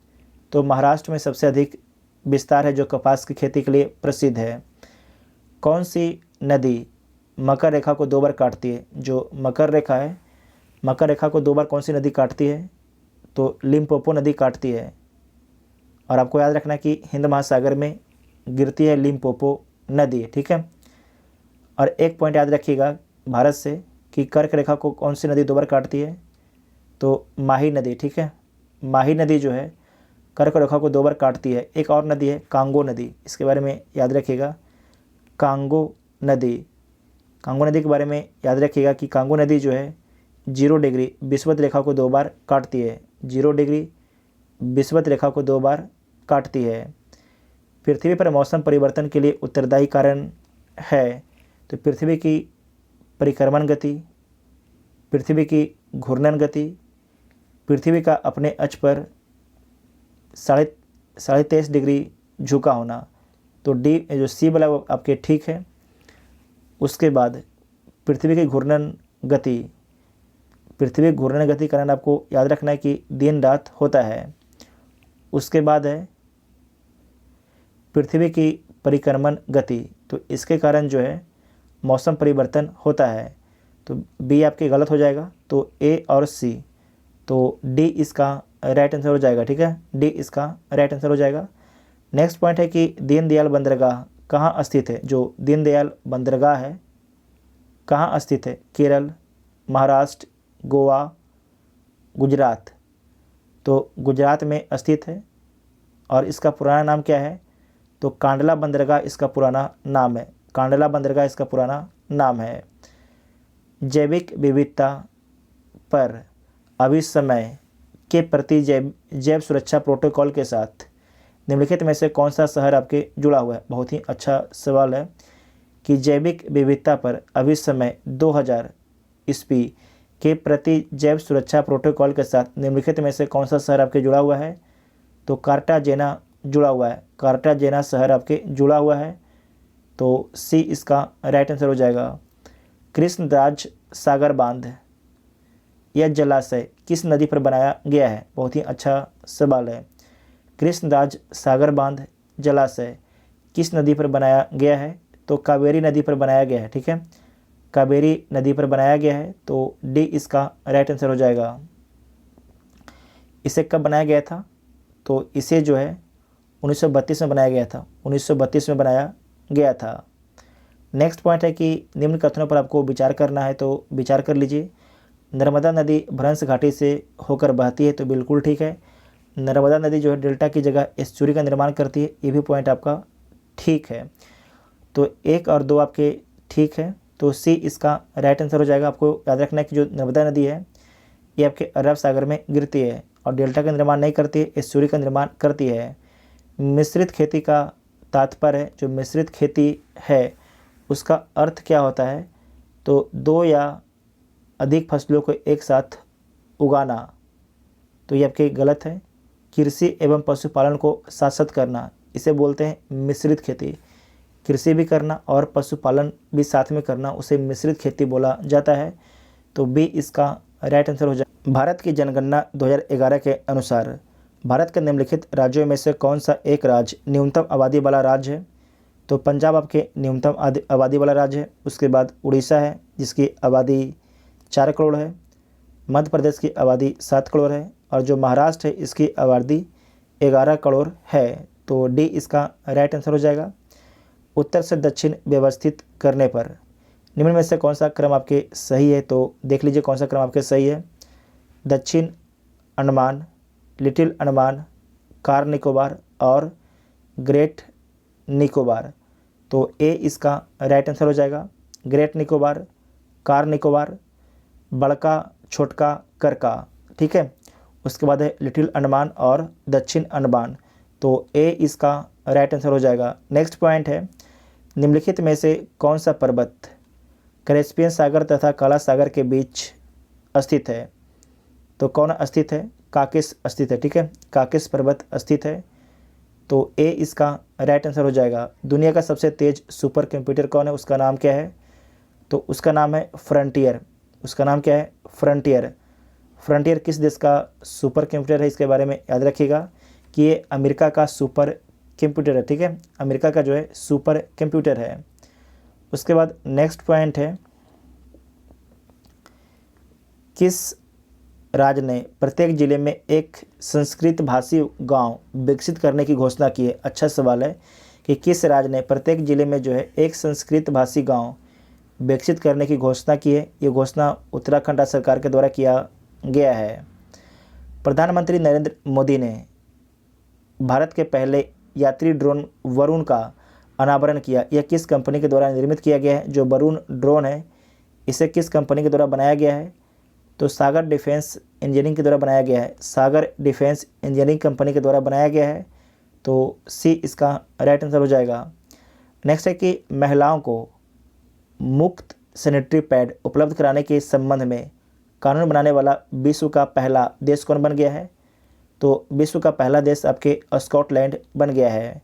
तो महाराष्ट्र में सबसे अधिक विस्तार है, जो कपास की खेती के लिए प्रसिद्ध है। कौन सी नदी मकर रेखा को 2 बार काटती है? जो मकर रेखा है, मकर रेखा को 2 बार कौन सी नदी काटती है? तो लिम्पोपो नदी काटती है। और आपको याद रखना कि हिंद महासागर में गिरती है लिम्पोपो नदी, ठीक है। और एक पॉइंट याद रखिएगा भारत से कि कर्क रेखा को कौन सी नदी 2 बार काटती है? तो माही नदी, ठीक है। माही नदी जो है कर्क रेखा को 2 बार काटती है। एक और नदी है कांगो नदी, इसके बारे में याद रखिएगा, कांगो नदी। कांगो नदी के बारे में याद रखिएगा कि कांगो नदी जो है 0 डिग्री विषुवत रेखा को 2 बार काटती है। 0 डिग्री विषुवत रेखा को 2 बार काटती है। पृथ्वी पर मौसम परिवर्तन के लिए उत्तरदायी कारण है? तो पृथ्वी की परिक्रमण गति, पृथ्वी की घूर्णन गति, पृथ्वी का अपने अक्ष पर 23.5 डिग्री झुका होना। तो डी जो सी वाला वो आपके ठीक है। उसके बाद पृथ्वी की घूर्णन गति, पृथ्वी घूर्णन गति का कारण आपको याद रखना है कि दिन रात होता है। उसके बाद है पृथ्वी की परिक्रमण गति, तो इसके कारण जो है मौसम परिवर्तन होता है। तो बी आपके गलत हो जाएगा, तो ए और सी, तो डी इसका राइट आंसर हो जाएगा, ठीक है। डी इसका राइट आंसर हो जाएगा। नेक्स्ट पॉइंट है कि दीनदयाल बंदरगाह कहाँ स्थित है? जो दीनदयाल बंदरगाह है कहाँ स्थित है? केरल, महाराष्ट्र, गोवा, गुजरात। तो गुजरात में स्थित है। और इसका पुराना नाम क्या है? तो कांडला बंदरगाह इसका पुराना नाम है। कांडला बंदरगाह इसका पुराना नाम है। जैविक विविधता पर अभिसमय के प्रति जैव सुरक्षा प्रोटोकॉल के साथ निम्नलिखित में से कौन सा शहर आपके जुड़ा हुआ है? बहुत ही अच्छा सवाल है कि जैविक विविधता पर अभिसमय 2000 ईस्वी के प्रति जैव सुरक्षा प्रोटोकॉल के साथ निम्नलिखित में से कौन सा शहर आपके जुड़ा हुआ है? तो कार्टाजेना जुड़ा हुआ है। कार्टाजेना शहर आपके जुड़ा हुआ है। तो सी इसका राइट आंसर हो जाएगा। कृष्णराज सागर बांध यह जलाशय किस नदी पर बनाया गया है? बहुत ही अच्छा सवाल है। कृष्णराज सागर बांध जलाशय किस नदी पर बनाया गया है? तो कावेरी नदी पर बनाया गया है, ठीक है। कावेरी नदी पर बनाया गया है। तो डी इसका राइट आंसर हो जाएगा। इसे कब बनाया गया था? तो इसे जो है 1932 में बनाया गया था। 1932 में बनाया गया था। नेक्स्ट पॉइंट है कि निम्न कथनों पर आपको विचार करना है, तो विचार कर लीजिए। नर्मदा नदी भ्रंश घाटी से होकर बहती है, तो बिल्कुल ठीक है। नर्मदा नदी जो है डेल्टा की जगह एस्चुरी का निर्माण करती है, ये भी पॉइंट आपका ठीक है। तो 1 और 2 आपके ठीक है। तो सी इसका राइट आंसर हो जाएगा। आपको याद रखना है कि जो नर्मदा नदी है ये आपके अरब सागर में गिरती है और डेल्टा का निर्माण नहीं करती है, एस्चुरी का निर्माण करती है। मिश्रित खेती का तात्पर्य, जो मिश्रित खेती है उसका अर्थ क्या होता है? तो 2 या अधिक फसलों को एक साथ उगाना। तो ये आपके गलत है। कृषि एवं पशुपालन को साथ साथ करना, इसे बोलते हैं मिश्रित खेती। कृषि भी करना और पशुपालन भी साथ में करना, उसे मिश्रित खेती बोला जाता है। तो बी इसका राइट आंसर हो जाए। भारत की जनगणना 2011 के अनुसार भारत के निम्नलिखित राज्यों में से कौन सा एक राज्य न्यूनतम आबादी वाला राज्य है? तो पंजाब आपके न्यूनतम आबादी वाला राज्य है। उसके बाद उड़ीसा है जिसकी आबादी 4 करोड़ है। मध्य प्रदेश की आबादी 7 करोड़ है। और जो महाराष्ट्र है इसकी आबादी 11 करोड़ है। तो डी इसका राइट आंसर हो जाएगा। उत्तर से दक्षिण व्यवस्थित करने पर निम्न में से कौन सा क्रम आपके सही है? तो देख लीजिए कौन सा क्रम आपके सही है। दक्षिण अंडमान, लिटिल अंडमान, कार निकोबार और ग्रेट निकोबार। तो ए इसका राइट आंसर हो जाएगा। ग्रेट निकोबार, कार निकोबार, बड़का छोटका करका, ठीक है। उसके बाद है लिटिल अंडमान और दक्षिण अंडमान। तो ए इसका राइट आंसर हो जाएगा। नेक्स्ट पॉइंट है निम्नलिखित में से कौन सा पर्वत कैस्पियन सागर तथा काला सागर के बीच स्थित है? तो कौन स्थित है? काकेश स्थित है, ठीक है, काकेश पर्वत स्थित है। तो ए इसका राइट आंसर हो जाएगा। दुनिया का सबसे तेज सुपर कंप्यूटर कौन है? उसका नाम क्या है? तो उसका नाम है फ्रंटियर। उसका नाम क्या है? फ्रंटियर। फ्रंटियर किस देश का सुपर कंप्यूटर है? इसके बारे में याद रखिएगा कि ये अमेरिका का सुपर कंप्यूटर है, ठीक है, अमेरिका का जो है सुपर कंप्यूटर है। उसके बाद नेक्स्ट पॉइंट है, किस राज्य ने प्रत्येक जिले में एक संस्कृत भाषी गांव विकसित करने की घोषणा की है? अच्छा सवाल है कि किस राज्य ने प्रत्येक जिले में जो है एक संस्कृत भाषी गांव विकसित करने की घोषणा की है? ये घोषणा उत्तराखंड राज्य सरकार के द्वारा किया गया है। प्रधानमंत्री नरेंद्र मोदी ने भारत के पहले यात्री ड्रोन वरुण का अनावरण किया। यह किस कंपनी के द्वारा निर्मित किया गया है? जो वरुण ड्रोन है इसे किस कंपनी के द्वारा बनाया गया है? तो सागर डिफेंस इंजीनियरिंग के द्वारा बनाया गया है। सागर डिफेंस इंजीनियरिंग कंपनी के द्वारा बनाया गया है। तो सी इसका राइट आंसर हो जाएगा। नेक्स्ट है कि महिलाओं को मुफ्त सैनिटरी पैड उपलब्ध कराने के संबंध में कानून बनाने वाला विश्व का पहला देश कौन बन गया है? तो विश्व का पहला देश आपके स्कॉटलैंड बन गया है।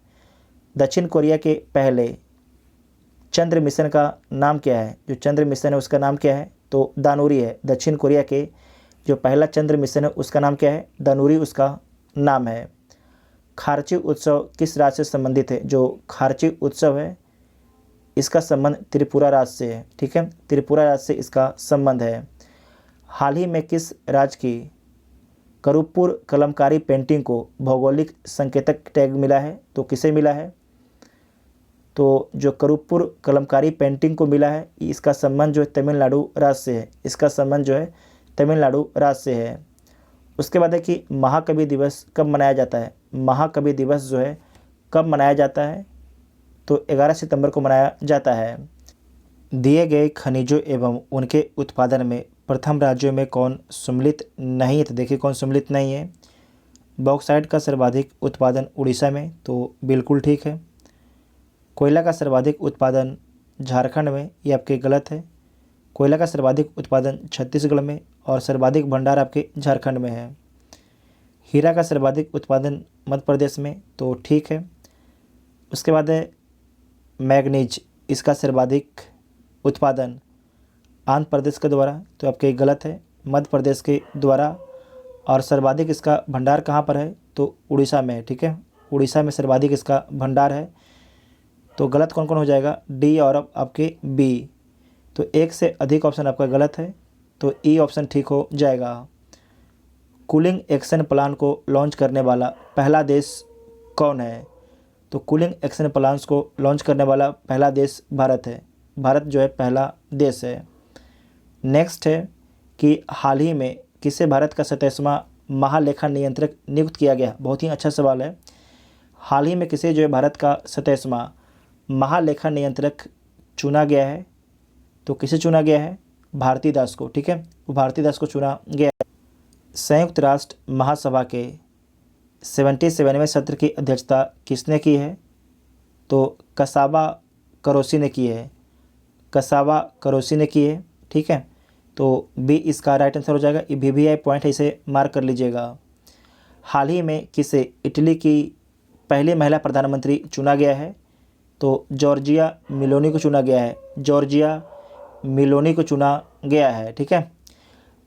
दक्षिण कोरिया के पहले चंद्र मिशन का नाम क्या है? जो चंद्र मिशन है उसका नाम क्या है? तो दानुरी है। दक्षिण कोरिया के जो पहला चंद्र मिशन है उसका नाम क्या है? दानुरी उसका नाम है। खारची उत्सव किस राज्य से संबंधित है? जो खारची उत्सव है इसका संबंध त्रिपुरा राज्य से है, ठीक है, त्रिपुरा राज्य से इसका संबंध है। हाल ही में किस राज्य की करूपुर कलमकारी पेंटिंग को भौगोलिक संकेतक टैग मिला है? तो किसे मिला है? तो जो करूपुर कलमकारी पेंटिंग को मिला है इसका संबंध जो है तमिलनाडु राज्य से है। इसका संबंध जो है तमिलनाडु राज्य से है। उसके बाद है कि महाकवि दिवस कब मनाया जाता है? महाकवि दिवस जो है कब मनाया जाता है? तो 11 सितंबर को मनाया जाता है। दिए गए खनिजों एवं उनके उत्पादन में प्रथम राज्यों में कौन सम्मिलित नहीं है? तो देखिए कौन सम्मिलित नहीं है। बॉक्साइट का सर्वाधिक उत्पादन उड़ीसा में, तो बिल्कुल ठीक है। कोयला का सर्वाधिक उत्पादन झारखंड में, ये आपके गलत है। कोयला का सर्वाधिक उत्पादन छत्तीसगढ़ में और सर्वाधिक भंडार आपके झारखंड में है। हीरा का सर्वाधिक उत्पादन मध्य प्रदेश में, तो ठीक है। उसके बाद है मैग्नीज, इसका सर्वाधिक उत्पादन आंध्र प्रदेश के द्वारा, तो आपके गलत है, मध्य प्रदेश के द्वारा। और सर्वाधिक इसका भंडार कहाँ पर है? तो उड़ीसा में है, ठीक है, उड़ीसा में सर्वाधिक इसका भंडार है। तो गलत कौन कौन हो जाएगा? डी और अब आपके बी। तो एक से अधिक ऑप्शन आपका गलत है, तो ई ऑप्शन ठीक हो जाएगा। कूलिंग एक्शन प्लान को लॉन्च करने वाला पहला देश कौन है? तो कूलिंग एक्शन प्लान्स को लॉन्च करने वाला पहला देश भारत है। भारत जो है पहला देश है। नेक्स्ट है कि हाल ही में किसे भारत का 27वां महालेखा नियंत्रक नियुक्त किया गया? बहुत ही अच्छा सवाल है। हाल ही में किसे जो है भारत का 27वां महालेखा नियंत्रक चुना गया है? तो किसे चुना गया है? भारती दास को, ठीक है, वो भारती दास को चुना गया है। संयुक्त राष्ट्र महासभा के 77वें सत्र की अध्यक्षता किसने की है? तो कसावा करोसी ने की है। कसावा करोसी ने की है, ठीक है। तो बी इसका राइट आंसर हो जाएगा। ये VVI पॉइंट है, इसे मार्क कर लीजिएगा। हाल ही में किसे इटली की पहली महिला प्रधानमंत्री चुना गया है? तो जॉर्जिया मेलोनी को चुना गया है। जॉर्जिया मेलोनी को चुना गया है, ठीक है।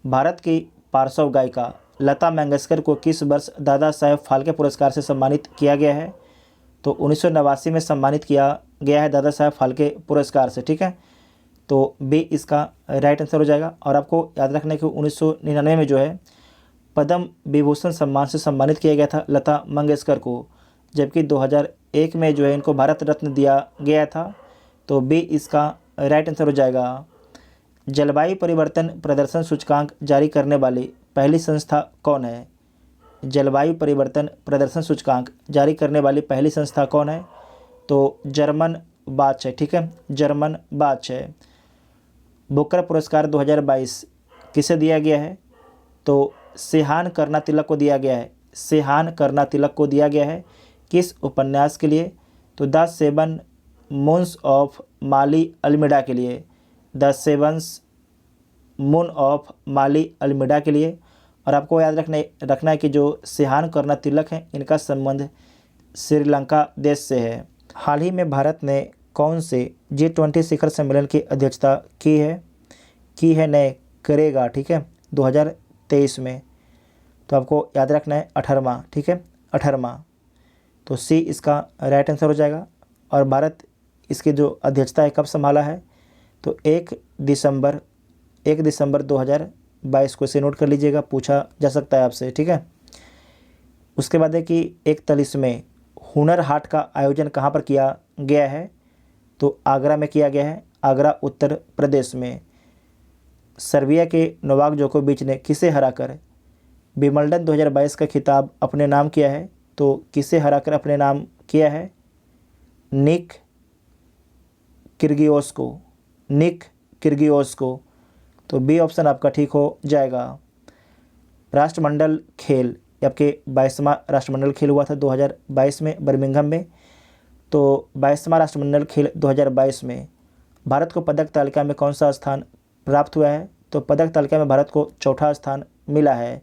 भारत की पार्श्व गायिका लता मंगेशकर को किस वर्ष दादा साहेब फाल्के पुरस्कार से सम्मानित किया गया है? तो 1989 में सम्मानित किया गया है दादा साहेब फाल्के पुरस्कार से, ठीक है। तो बी इसका राइट आंसर हो जाएगा। और आपको याद रखना है कि 1999 में जो है पद्म विभूषण सम्मान से सम्मानित किया गया था लता मंगेशकर को, जबकि 2001 में जो है इनको भारत रत्न दिया गया था। तो बी इसका राइट आंसर हो जाएगा। जलवायु परिवर्तन प्रदर्शन सूचकांक जारी करने वाली पहली संस्था कौन है? जलवायु परिवर्तन प्रदर्शन सूचकांक जारी करने वाली पहली संस्था कौन है? तो जर्मन बाच है, ठीक है, जर्मन बाच है। बुकर पुरस्कार 2022 किसे दिया गया है? तो सेहान करना तिलक को दिया गया है। सेहान करना तिलक को दिया गया है किस उपन्यास के लिए? तो the seven moons of Mali Almeida के लिए। The seven moon of Mali Almeida के लिए। और आपको याद रखना है कि जो सिहान करुणा तिलक हैं इनका संबंध श्रीलंका देश से है। हाल ही में भारत ने कौन से G20 शिखर सम्मेलन की अध्यक्षता की है नहीं करेगा, ठीक है, 2023 में। तो आपको याद रखना है 18वां, ठीक है, 18वां। तो सी इसका राइट आंसर हो जाएगा। और भारत इसकी जो अध्यक्षता है कब संभाला है, तो 1 दिसंबर 2022 को। इसे नोट कर लीजिएगा, पूछा जा सकता है आपसे, ठीक है। उसके बाद है कि 41वें हुनर हाट का आयोजन कहाँ पर किया गया है, तो आगरा में किया गया है, आगरा उत्तर प्रदेश में। सर्बिया के नोवाक जोकोविच ने किसे हराकर विंबलडन 2022 का खिताब अपने नाम किया है, तो किसे हराकर अपने नाम किया है, निक किर्गियोस को। तो बी ऑप्शन आपका ठीक हो जाएगा। राष्ट्रमंडल खेल, आपके 22वां राष्ट्रमंडल खेल हुआ था 2022 में बर्मिंघम में। तो 22वां राष्ट्रमंडल खेल 2022 में भारत को पदक तालिका में कौन सा स्थान प्राप्त हुआ है, तो पदक तालिका में भारत को चौथा स्थान मिला है।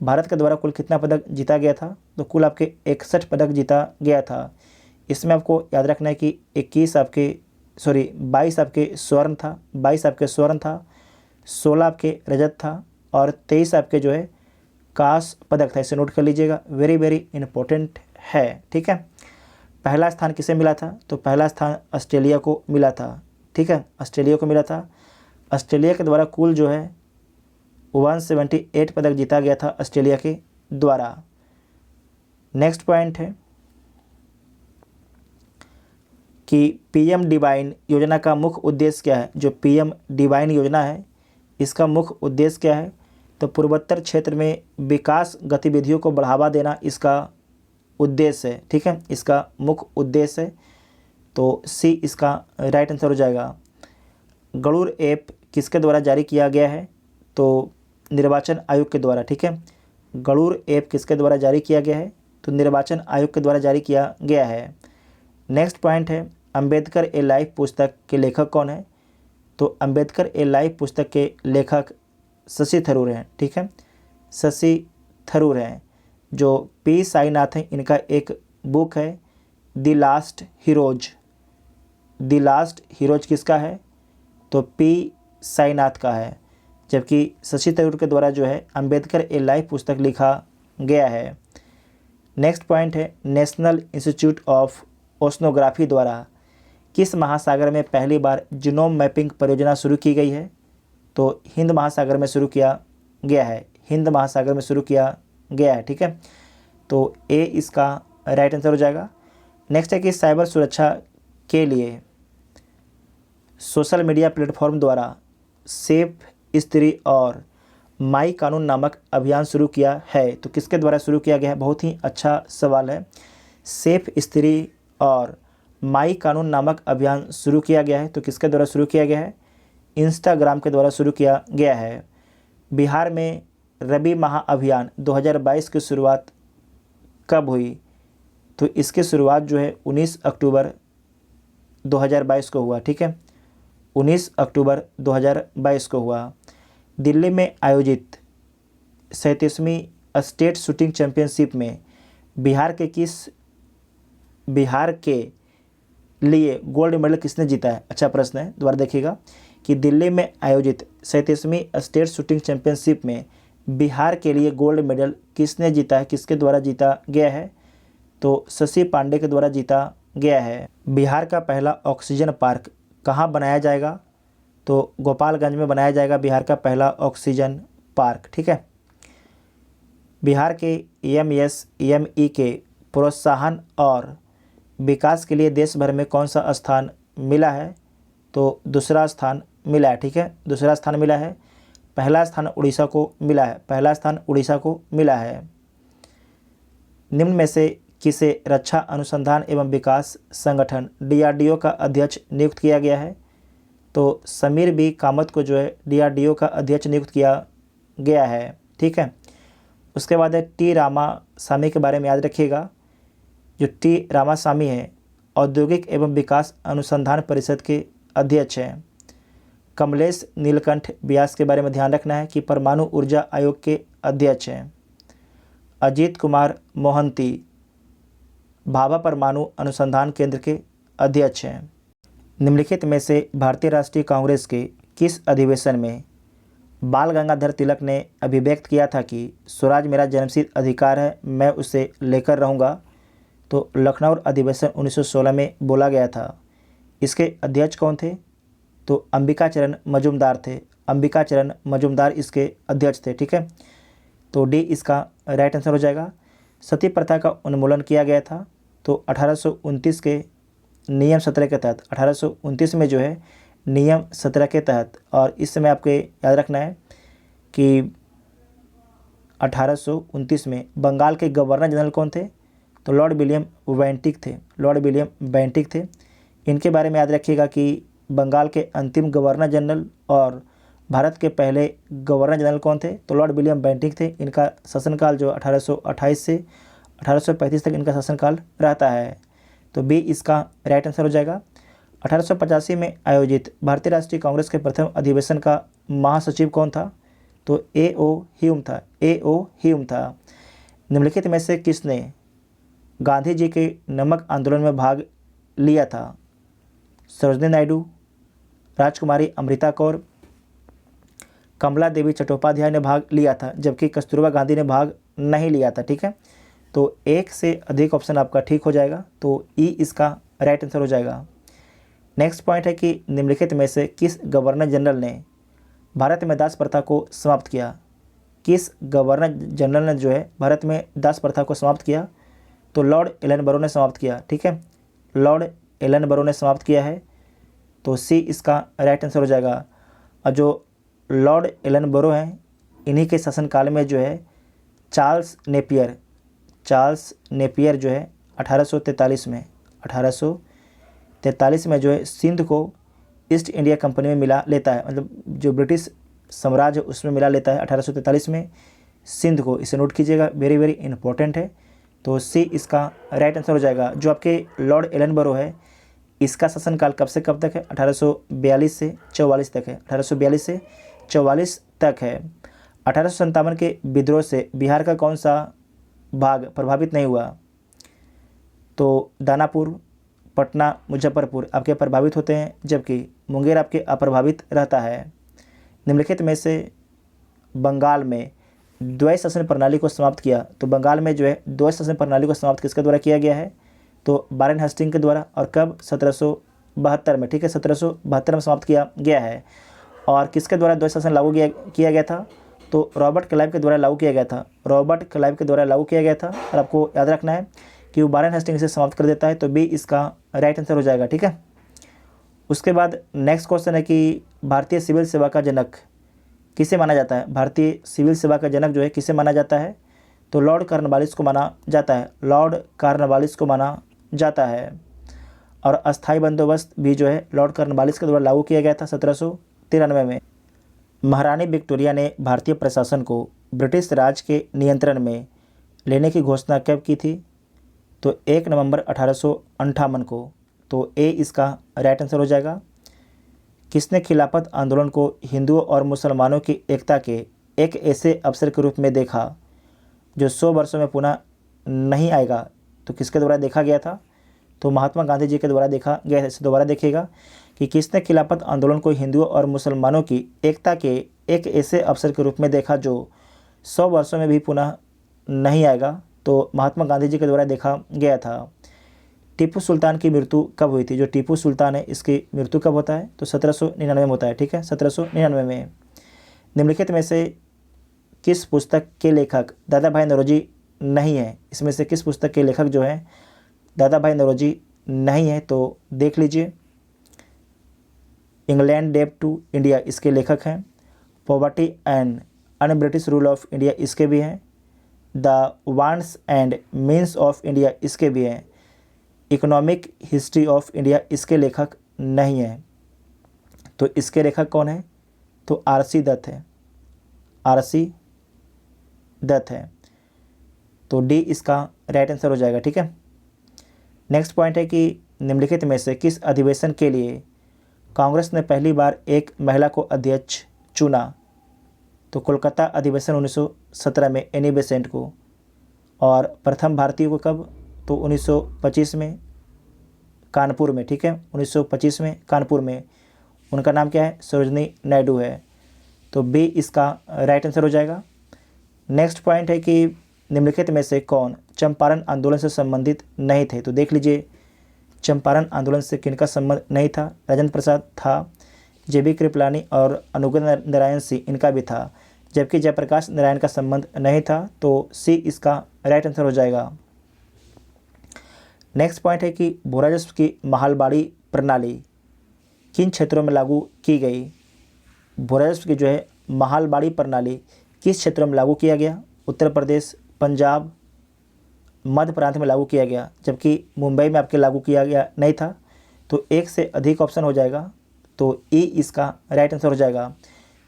भारत के द्वारा कुल कितना पदक जीता गया था, तो कुल आपके 61 पदक जीता गया था। इसमें आपको याद रखना है कि 22 आपके स्वर्ण था, 16 आपके रजत था और 23 आपके जो है कांस्य पदक था। इसे नोट कर लीजिएगा, वेरी वेरी इंपॉर्टेंट है, ठीक है। पहला स्थान किसे मिला था, तो पहला स्थान ऑस्ट्रेलिया को मिला था, ठीक है, ऑस्ट्रेलिया को मिला था। ऑस्ट्रेलिया के द्वारा कुल जो है 178 पदक जीता गया था ऑस्ट्रेलिया के द्वारा। नेक्स्ट पॉइंट है कि पीएम डिवाइन योजना का मुख्य उद्देश्य क्या है। जो पीएम डिवाइन योजना है इसका मुख्य उद्देश्य क्या है, तो पूर्वोत्तर क्षेत्र में विकास गतिविधियों को बढ़ावा देना इसका उद्देश्य है, ठीक है, इसका मुख्य उद्देश्य है। तो सी इसका राइट आंसर हो जाएगा। गरुड़ ऐप किसके द्वारा जारी किया गया है, तो निर्वाचन आयोग के द्वारा, ठीक है। गरुड़ ऐप किसके द्वारा जारी किया गया है, तो निर्वाचन आयोग के द्वारा जारी किया गया है। नेक्स्ट पॉइंट है अंबेडकर ए लाइफ पुस्तक के लेखक कौन है, तो अंबेडकर ए लाइफ पुस्तक के लेखक शशि थरूर हैं, ठीक है, शशि थरूर हैं। जो पी साईनाथ हैं इनका एक बुक है द लास्ट हीरोज किसका है, तो पी साईनाथ का है। जबकि शशि थरूर के द्वारा जो है अंबेडकर ए लाइफ पुस्तक लिखा गया है। नेक्स्ट पॉइंट है नेशनल इंस्टीट्यूट ऑफ ओशनोग्राफी द्वारा किस महासागर में पहली बार जीनोम मैपिंग परियोजना शुरू की गई है, तो हिंद महासागर में शुरू किया गया है, ठीक है। तो ए इसका राइट आंसर हो जाएगा। नेक्स्ट है कि साइबर सुरक्षा के लिए सोशल मीडिया प्लेटफॉर्म द्वारा सेफ स्त्री और माई कानून नामक अभियान शुरू किया है, तो किसके द्वारा शुरू किया गया है, बहुत ही अच्छा सवाल है। सेफ स्त्री और माई कानून नामक अभियान शुरू किया गया है, तो किसके द्वारा शुरू किया गया है, इंस्टाग्राम के द्वारा शुरू किया गया है। बिहार में रबी महाअभियान 2022 की शुरुआत कब हुई, तो इसकी शुरुआत जो है 19 अक्टूबर 2022 को हुआ, ठीक है, 19 अक्टूबर 2022 को हुआ। दिल्ली में आयोजित 37वीं स्टेट शूटिंग चैंपियनशिप में बिहार के लिए गोल्ड मेडल किसने जीता है। अच्छा प्रश्न है, दोबारा देखिएगा कि दिल्ली में आयोजित 37वीं स्टेट शूटिंग चैंपियनशिप में बिहार के लिए गोल्ड मेडल किसने जीता है, किसके द्वारा जीता गया है, तो शशि पांडे के द्वारा जीता गया है। बिहार का पहला ऑक्सीजन पार्क कहाँ बनाया जाएगा, तो गोपालगंज में बनाया जाएगा बिहार का पहला ऑक्सीजन पार्क, ठीक है। बिहार के एमएसएमई के प्रोत्साहन और विकास के लिए देश भर में कौन सा स्थान मिला है, तो दूसरा स्थान मिला है, ठीक है, दूसरा स्थान मिला है। पहला स्थान उड़ीसा को मिला है। निम्न में से किसे रक्षा अनुसंधान एवं विकास संगठन DRDO का अध्यक्ष नियुक्त किया गया है, तो समीर बी कामत को जो है DRDO का अध्यक्ष नियुक्त किया गया है, ठीक है। उसके बाद है टी रामासामी के बारे में याद रखिएगा। जो टी रामासामी है औद्योगिक एवं विकास अनुसंधान परिषद के अध्यक्ष हैं। कमलेश नीलकंठ व्यास के बारे में ध्यान रखना है कि परमाणु ऊर्जा आयोग के अध्यक्ष हैं। अजीत कुमार मोहंती भाभा परमाणु अनुसंधान केंद्र के अध्यक्ष हैं। निम्नलिखित में से भारतीय राष्ट्रीय कांग्रेस के किस अधिवेशन में बाल गंगाधर तिलक ने अभिव्यक्त किया था कि स्वराज मेरा जन्मसिद्ध अधिकार है, मैं उसे लेकर रहूँगा? तो लखनऊ अधिवेशन 1916 में बोला गया था। इसके अध्यक्ष कौन थे? तो अंबिका चरण मजूमदार थे। अंबिका चरण मजूमदार इसके अध्यक्ष थे। ठीक है, तो डी इसका राइट आंसर हो जाएगा। सती प्रथा का उन्मूलन किया गया था तो 1829 के नियम 17 के तहत, 1829 में जो है नियम 17 के तहत। और इस समय आपको याद रखना है कि 1829 में बंगाल के गवर्नर जनरल कौन थे? तो लॉर्ड विलियम बेंटिक थे। लॉर्ड विलियम बेंटिक थे। इनके बारे में याद रखिएगा कि बंगाल के अंतिम गवर्नर जनरल और भारत के पहले गवर्नर जनरल कौन थे? तो लॉर्ड विलियम बेंटिक थे। इनका शासनकाल जो 1828 से 1835 तक इनका शासनकाल रहता है। तो बी इसका राइट आंसर हो जाएगा। 1885 में आयोजित भारतीय राष्ट्रीय कांग्रेस के प्रथम अधिवेशन का महासचिव कौन था? तो A.O. ह्यूम था। A.O. ह्यूम था। निम्नलिखित में से किसने गांधी जी के नमक आंदोलन में भाग लिया था? सरोजिनी नायडू, राजकुमारी अमृता कौर, कमला देवी चट्टोपाध्याय ने भाग लिया था, जबकि कस्तूरबा गांधी ने भाग नहीं लिया था। ठीक है, तो एक से अधिक ऑप्शन आपका ठीक हो जाएगा, तो ई इसका राइट आंसर हो जाएगा। नेक्स्ट पॉइंट है कि निम्नलिखित में से किस गवर्नर जनरल ने भारत में दास प्रथा को समाप्त किया? किस गवर्नर जनरल ने जो है भारत में दास प्रथा को समाप्त किया? तो लॉर्ड एलनबरो ने समाप्त किया। ठीक है, लॉर्ड एलनबरो ने समाप्त किया है, तो सी इसका राइट आंसर हो जाएगा। और जो लॉर्ड एलनबरो हैं, इन्हीं के शासनकाल में जो है चार्ल्स नेपियर जो है 1843 में जो है सिंध को ईस्ट इंडिया कंपनी में मिला लेता है। मतलब जो ब्रिटिश साम्राज्य उसमें मिला लेता है 1843 में सिंध को। इसे नोट कीजिएगा, वेरी वेरी इंपॉर्टेंट है। तो सी इसका राइट आंसर हो जाएगा। जो आपके लॉर्ड एलनबरो है, इसका शासनकाल कब से कब तक है? 1842 से 44 तक है। 1842 से 44 तक है। 1857 के विद्रोह से बिहार का कौन सा भाग प्रभावित नहीं हुआ? तो दानापुर, पटना, मुजफ्फरपुर आपके प्रभावित होते हैं, जबकि मुंगेर आपके अप्रभावित रहता है। निम्नलिखित में से बंगाल में द्वैत शासन प्रणाली को समाप्त किया। तो बंगाल में जो है द्वैत शासन प्रणाली को समाप्त किसके द्वारा किया गया है? तो वारेन हेस्टिंग के द्वारा। और कब? 1772 में। ठीक है, 1772 में समाप्त किया गया है। और किसके द्वारा द्वैत शासन लागू किया गया था? तो रॉबर्ट क्लाइव के द्वारा लागू किया गया था। रॉबर्ट क्लाइव के द्वारा लागू किया गया था। और आपको याद रखना है कि वो वारेन हेस्टिंग से समाप्त कर देता है, तो बी इसका राइट आंसर हो जाएगा। ठीक है, उसके बाद नेक्स्ट क्वेश्चन है कि भारतीय सिविल सेवा का जनक किसे माना जाता है? भारतीय सिविल सेवा का जनक जो है किसे माना जाता है? तो लॉर्ड कॉर्नवालिस को माना जाता है। लॉर्ड कॉर्नवालिस को माना जाता है। और अस्थायी बंदोबस्त भी जो है लॉर्ड कॉर्नवालिस के द्वारा लागू किया गया था 1793 में। महारानी विक्टोरिया ने भारतीय प्रशासन को ब्रिटिश राज के नियंत्रण में लेने की घोषणा कब की थी? तो 1 नवंबर 1858 को। तो ए इसका राइट आंसर हो जाएगा। किसने खिलाफत आंदोलन को हिंदुओं और मुसलमानों की एकता के एक ऐसे अवसर के रूप में देखा जो 100 वर्षों में पुनः नहीं आएगा? तो किसके द्वारा देखा गया था? तो महात्मा गांधी जी के द्वारा देखा गया। इसे दोबारा देखिएगा कि किसने खिलाफत आंदोलन को हिंदुओं और मुसलमानों की एकता के एक ऐसे अवसर के रूप में देखा जो 100 वर्षों में भी पुनः नहीं आएगा? तो महात्मा गांधी जी के द्वारा देखा गया था। टीपू सुल्तान की मृत्यु कब हुई थी? जो टीपू सुल्तान है, इसकी मृत्यु कब होता है? तो 1799 में होता है। ठीक है, 1799 में। निम्नलिखित में से किस पुस्तक के लेखक दादा भाई नौरोजी नहीं है? इसमें से किस पुस्तक के लेखक जो है दादा भाई नौरोजी नहीं है? तो देख लीजिए, इंग्लैंड डेट टू इंडिया इसके लेखक हैं। Poverty and un British rule of India इसके भी हैं। The wants and means of India इसके भी हैं। इकोनॉमिक हिस्ट्री ऑफ इंडिया इसके लेखक नहीं है। तो इसके लेखक कौन है? तो आरसी दत्त है। आरसी दत्त है। तो डी इसका राइट आंसर हो जाएगा। ठीक है, नेक्स्ट पॉइंट है कि निम्नलिखित में से किस अधिवेशन के लिए कांग्रेस ने पहली बार एक महिला को अध्यक्ष चुना? तो कोलकाता अधिवेशन 1917 में एनी बेसेंट को। और प्रथम भारतीय को कब? तो 1925 में कानपुर में, ठीक है, 1925 में कानपुर में। उनका नाम क्या है? सरोजनी नायडू है। तो बी इसका राइट आंसर हो जाएगा। नेक्स्ट पॉइंट है कि निम्नलिखित में से कौन चंपारण आंदोलन से संबंधित नहीं थे? तो देख लीजिए, चंपारण आंदोलन से किनका संबंध नहीं था? राजेंद्र प्रसाद था, जेबी कृपलानी और अनुग्रह नारायण सिंह इनका भी था, जबकि जयप्रकाश नारायण का संबंध नहीं था। तो सी इसका राइट आंसर हो जाएगा। नेक्स्ट पॉइंट है कि भू राजस्व की महालबाड़ी प्रणाली किन क्षेत्रों में लागू की गई? भू राजस्व की जो है महालबाड़ी प्रणाली किस क्षेत्रों में लागू किया गया? उत्तर प्रदेश, पंजाब, मध्य प्रांत में लागू किया गया, जबकि मुंबई में आपके लागू किया गया नहीं था। तो एक से अधिक ऑप्शन हो जाएगा। तो ई इसका राइट आंसर हो जाएगा।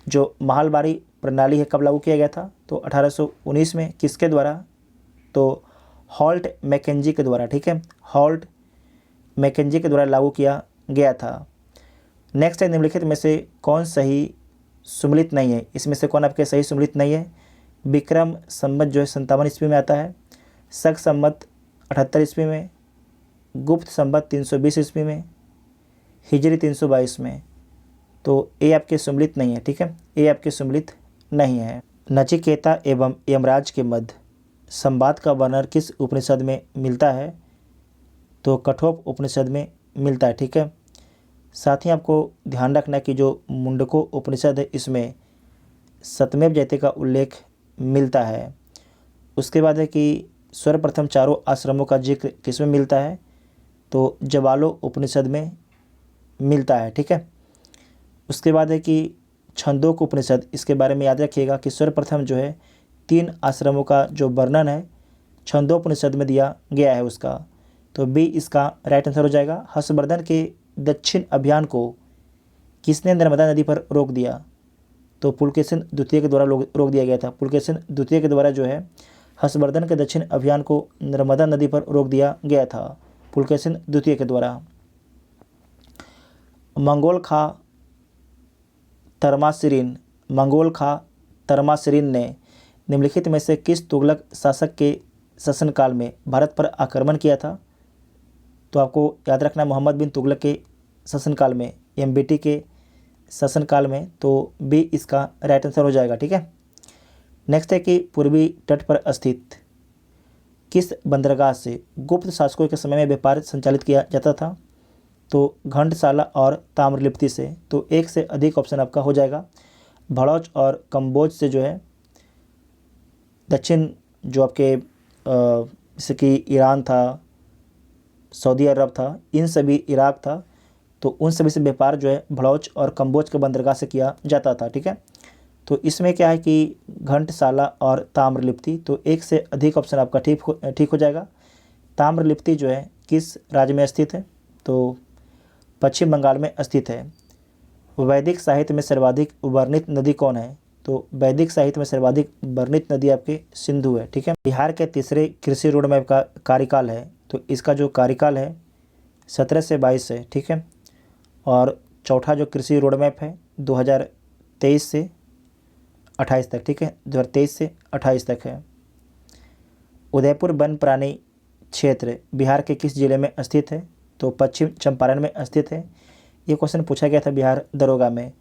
जो महालबाड़ी प्रणाली है कब लागू किया गया था? तो 1819 में। किसके द्वारा? तो हॉल्ट मैकेंजी के द्वारा, ठीक है, हॉल्ट मैकेंजी के द्वारा लागू किया गया था। नेक्स्ट है निम्नलिखित में से कौन सही सुमिलित नहीं है? इसमें से कौन आपके सही सुमिलित नहीं है? विक्रम संवत जो है 57 ईस्वी में आता है, शक संवत 78 ईस्वी में, गुप्त संवत 320 ईस्वी में, हिजरी 322 में। तो ए आपके सुमिलित नहीं है, ठीक है, ए आपके सुमिलित नहीं है। नचिकेता एवं यमराज के मध्य संवाद का वर्णन किस उपनिषद में मिलता है? तो कठोप उपनिषद में मिलता है, ठीक है। साथ ही आपको ध्यान रखना कि जो मुंडको उपनिषद है इसमें सत्यमेव जयते का उल्लेख मिलता है। उसके बाद है कि सर्वप्रथम चारों आश्रमों का जिक्र किसमें मिलता है? तो जवालो उपनिषद में मिलता है, ठीक है। उसके बाद है कि छंदोक उपनिषद, इसके बारे में याद रखिएगा कि सर्वप्रथम जो है 3 आश्रमों का जो वर्णन है छंदोपनिषद में दिया गया है उसका। तो बी इसका राइट आंसर हो जाएगा। हर्षवर्धन के दक्षिण अभियान को किसने नर्मदा नदी पर रोक दिया? तो पुलकेशिन द्वितीय के द्वारा रोक दिया गया था। पुलकेशिन द्वितीय के द्वारा जो है हर्षवर्धन के दक्षिण अभियान को नर्मदा नदी पर रोक दिया गया था, पुलकेशिन द्वितीय के द्वारा। मंगोल खा तरमासिरिन ने निम्नलिखित में से किस तुगलक शासक के शासनकाल में भारत पर आक्रमण किया था? तो आपको याद रखना मोहम्मद बिन तुगलक के शासनकाल में, एमबीटी के शासनकाल में। तो बी इसका राइट आंसर हो जाएगा, ठीक है। नेक्स्ट है कि पूर्वी तट पर स्थित किस बंदरगाह से गुप्त शासकों के समय में व्यापार संचालित किया जाता था? तो घंटसाला और ताम्रलिप्ति से। तो एक से अधिक ऑप्शन आपका हो जाएगा। भड़ौच और कम्बोज से जो है दक्षिण जो आपके जैसे कि ईरान था, सऊदी अरब था, इन सभी इराक था, तो उन सभी से व्यापार जो है भड़ौच और कम्बोज के बंदरगाह से किया जाता था, ठीक है। तो इसमें क्या है कि घंटसाला और ताम्रलिप्ति, तो एक से अधिक ऑप्शन आपका ठीक हो जाएगा। ताम्रलिप्ति जो है किस राज्य में स्थित है? तो पश्चिम बंगाल में स्थित है। वैदिक साहित्य में सर्वाधिक वर्णित नदी कौन है? तो वैदिक साहित्य में सर्वाधिक वर्णित नदी आपके सिंधु है, ठीक है। बिहार के तीसरे कृषि रोड मैप का कार्यकाल है, तो इसका जो कार्यकाल है 17 से 22 है, ठीक है। और चौथा जो कृषि रोड मैप है 2023 से 28 तक, ठीक है, 2023 से 28 तक है। उदयपुर वन प्राणी क्षेत्र बिहार के किस जिले में स्थित है? तो पश्चिम चंपारण में स्थित है। ये क्वेश्चन पूछा गया था बिहार दरोगा में।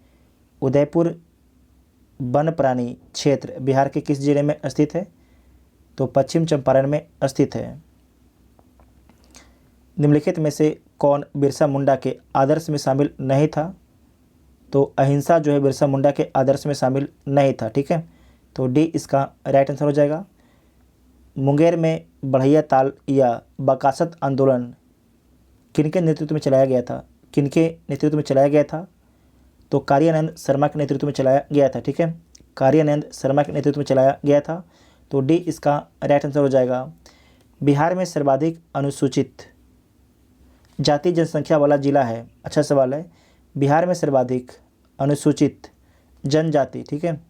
उदयपुर वन प्राणी क्षेत्र बिहार के किस जिले में स्थित है? तो पश्चिम चंपारण में स्थित है। निम्नलिखित में से कौन बिरसा मुंडा के आदर्श में शामिल नहीं था? तो अहिंसा जो है बिरसा मुंडा के आदर्श में शामिल नहीं था, ठीक है। तो डी इसका राइट आंसर हो जाएगा। मुंगेर में बढ़ैया ताल या बकासत आंदोलन किनके नेतृत्व में चलाया गया था? किनके नेतृत्व में चलाया गया था? तो कार्यानंद शर्मा के नेतृत्व में चलाया गया था, ठीक है, कार्यानंद शर्मा के नेतृत्व में चलाया गया था। तो डी इसका राइट आंसर हो जाएगा। बिहार में सर्वाधिक अनुसूचित जाति जनसंख्या वाला जिला है। अच्छा सवाल है। बिहार में सर्वाधिक अनुसूचित जनजाति, ठीक है,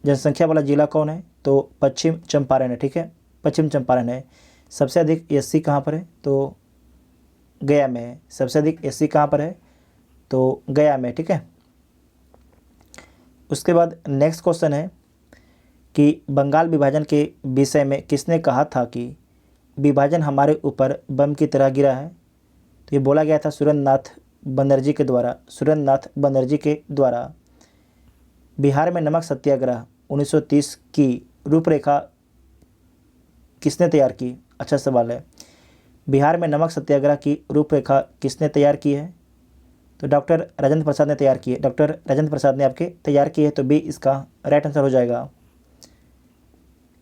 जनसंख्या वाला जिला कौन है? तो पश्चिम चंपारण है, ठीक है, पश्चिम चंपारण है। सबसे अधिक एससी कहाँ पर है? तो गया में है। सबसे अधिक एससी कहाँ पर है? तो गया में, ठीक है। उसके बाद नेक्स्ट क्वेश्चन है कि बंगाल विभाजन के विषय में किसने कहा था कि विभाजन हमारे ऊपर बम की तरह गिरा है? तो ये बोला गया था सुरेंद्रनाथ बनर्जी के द्वारा। सुरेंद्रनाथ बनर्जी के द्वारा बिहार में नमक सत्याग्रह 1930 की रूपरेखा किसने तैयार की? अच्छा सवाल है। बिहार में नमक सत्याग्रह की रूपरेखा किसने तैयार की है? तो डॉक्टर राजेंद्र प्रसाद ने तैयार की है। डॉक्टर राजेंद्र प्रसाद ने आपके तैयार की है, तो बी इसका राइट आंसर हो जाएगा।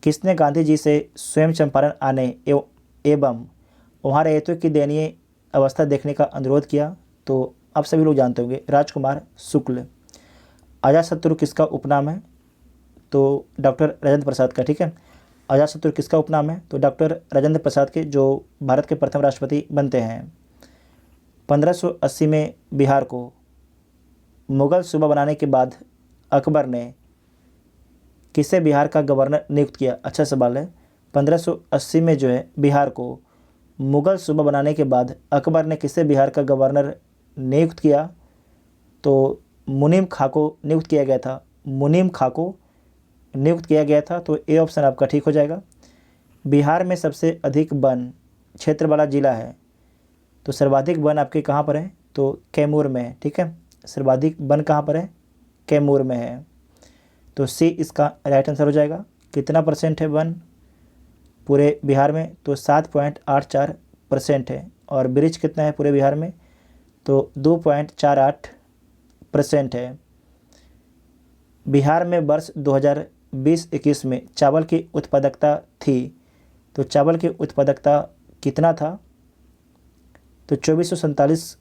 किसने गांधी जी से स्वयं चंपारण आने एवं वहाँ रहते की दयनीय अवस्था देखने का अनुरोध किया? तो आप सभी लोग जानते होंगे, राजकुमार शुक्ल। अजातशत्रु किसका उपनाम है? तो डॉक्टर राजेंद्र प्रसाद का, ठीक है। अजातशत्रु किसका उपनाम है? तो डॉक्टर राजेंद्र प्रसाद के, जो भारत के प्रथम राष्ट्रपति बनते हैं। 1580 में बिहार को मुगल सूबा बनाने के बाद अकबर ने किसे बिहार का गवर्नर नियुक्त किया? अच्छा सवाल है। 1580 में जो है बिहार को मुगल सूबा बनाने के बाद अकबर ने किसे बिहार का गवर्नर नियुक्त किया? तो मुनीम खां को नियुक्त किया गया था। मुनीम खां को नियुक्त किया गया था, तो ए ऑप्शन आपका ठीक हो जाएगा। बिहार में सबसे अधिक वन क्षेत्र वाला जिला है, तो सर्वाधिक वन आपके कहाँ पर है? तो कैमूर में है, ठीक है। सर्वाधिक वन कहाँ पर है? कैमूर में है, तो सी इसका राइट आंसर हो जाएगा। कितना परसेंट है वन पूरे बिहार में? तो 7.84% है। और ब्रिज कितना है पूरे बिहार में? तो 2.48% है। बिहार में वर्ष 2020-21 में चावल की उत्पादकता थी, तो चावल की उत्पादकता कितना था? तो 2447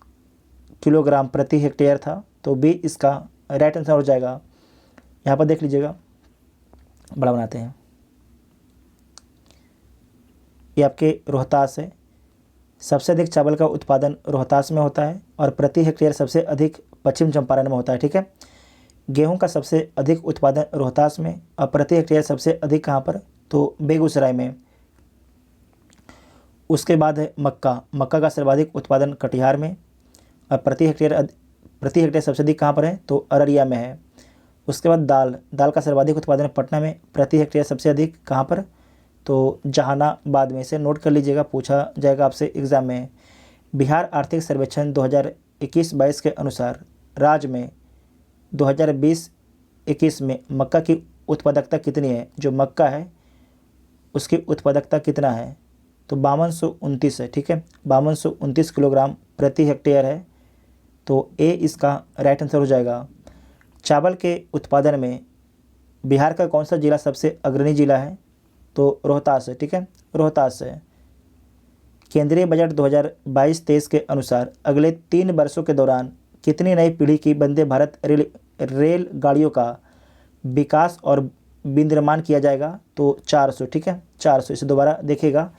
किलोग्राम प्रति हेक्टेयर था, तो बी इसका राइट आंसर हो जाएगा। यहाँ पर देख लीजिएगा, बड़ा बनाते हैं। ये आपके रोहतास है। सबसे अधिक चावल का उत्पादन रोहतास में होता है और प्रति हेक्टेयर सबसे अधिक पश्चिम चंपारण में होता है, ठीक है। गेहूं का सबसे अधिक उत्पादन रोहतास में और प्रति हेक्टेयर सबसे अधिक कहाँ पर? तो बेगूसराय में। उसके बाद है मक्का। मक्का का सर्वाधिक उत्पादन कटिहार में और प्रति हेक्टेयर सबसे अधिक कहाँ पर है? तो अररिया में है। उसके बाद दाल का सर्वाधिक उत्पादन पटना में, प्रति हेक्टेयर सबसे अधिक कहाँ पर? तो जहानाबाद में। से नोट कर लीजिएगा, पूछा जाएगा आपसे एग्जाम में। बिहार आर्थिक सर्वेक्षण 2021-22 के अनुसार राज्य में 2020-21 में मक्का की उत्पादकता कितनी है? जो मक्का है उसकी उत्पादकता कितना है? तो 5229 है, ठीक है। 5229 किलोग्राम प्रति हेक्टेयर है, तो ए इसका राइट आंसर हो जाएगा। चावल के उत्पादन में बिहार का कौन सा जिला सबसे अग्रणी जिला है? तो रोहतास है, ठीक है। रोहतास है। केंद्रीय बजट 2022-23 के अनुसार अगले 3 वर्षों के दौरान कितनी नई पीढ़ी की वंदे भारत रेल गाड़ियों का विकास और विनिर्माण किया जाएगा? तो 400, ठीक है। 400। इसे दोबारा देखिएगा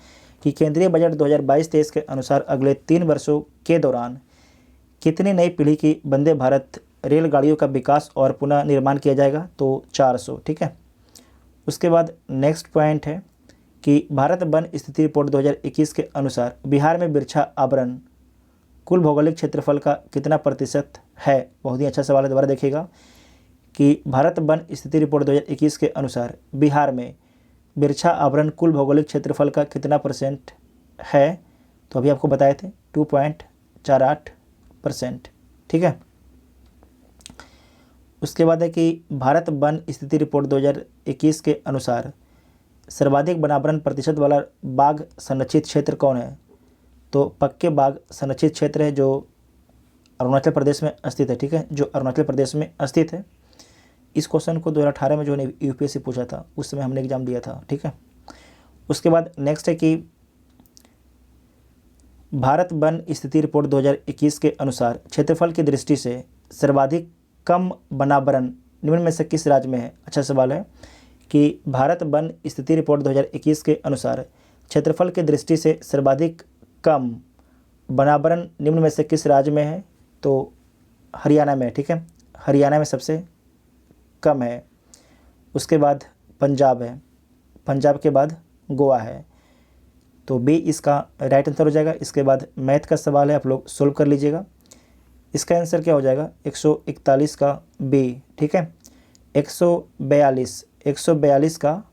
कि केंद्रीय बजट 2022-23 के अनुसार अगले 3 वर्षों के दौरान कितनी नई पीढ़ी की वंदे भारत रेलगाड़ियों का विकास और पुनः निर्माण किया जाएगा? तो 400, ठीक है। उसके बाद नेक्स्ट पॉइंट है कि भारत वन स्थिति रिपोर्ट 2021 के अनुसार बिहार में बिरछा आवरण कुल भौगोलिक क्षेत्रफल का कितना प्रतिशत है? बहुत ही अच्छा सवाल है, दोबारा देखिएगा कि भारत वन स्थिति रिपोर्ट 2021 के अनुसार बिहार में बिरछा आवरण कुल भौगोलिक क्षेत्रफल का कितना % है? तो अभी आपको बताए थे 2.48%, ठीक है। उसके बाद है कि भारत वन स्थिति रिपोर्ट 2021 के अनुसार सर्वाधिक वनावरण प्रतिशत वाला बाघ संरक्षित क्षेत्र कौन है? तो पक्के बाघ संरक्षित क्षेत्र है जो अरुणाचल प्रदेश में स्थित है, ठीक है। जो अरुणाचल प्रदेश में स्थित है। इस क्वेश्चन को 2018 में जो ने यूपीएससी पूछा था, उस समय हमने एग्जाम दिया था, ठीक है। उसके बाद नेक्स्ट है कि भारत वन स्थिति रिपोर्ट 2021 के अनुसार क्षेत्रफल की दृष्टि से सर्वाधिक कम वनावरण निम्न में से किस राज्य में है? अच्छा सवाल है कि भारत वन स्थिति रिपोर्ट 2021 के अनुसार क्षेत्रफल की दृष्टि से सर्वाधिक कम वनावरण निम्न में से किस राज्य में है? तो हरियाणा में, ठीक है। हरियाणा में सबसे कम है। उसके बाद पंजाब है। पंजाब के बाद गोवा है, तो बी इसका राइट आंसर हो जाएगा। इसके बाद मैथ का सवाल है, आप लोग सोल्व कर लीजिएगा। इसका आंसर क्या हो जाएगा 141 का बी। ठीक है, 142 का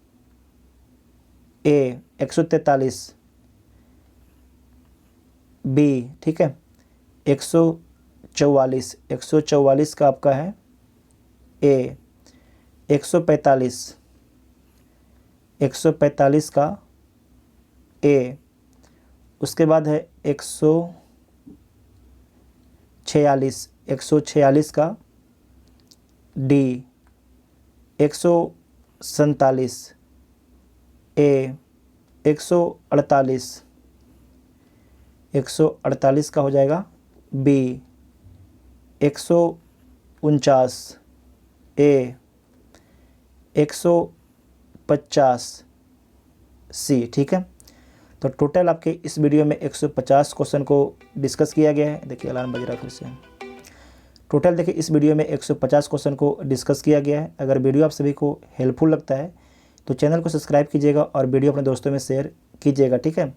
ए, 143 बी। ठीक है, 144 का आपका है ए, 145 का ए। उसके बाद है 146 का डी, 147 ए, 148 का हो जाएगा बी, 149 ए, 150 सी। ठीक है, तो टोटल आपके इस वीडियो में 150 क्वेश्चन को डिस्कस किया गया है। देखिए अलार्म बज रहा है फिर से। टोटल देखिए इस वीडियो में 150 क्वेश्चन को डिस्कस किया गया है। अगर वीडियो आप सभी को हेल्पफुल लगता है तो चैनल को सब्सक्राइब कीजिएगा और वीडियो अपने दोस्तों में शेयर कीजिएगा। ठीक है।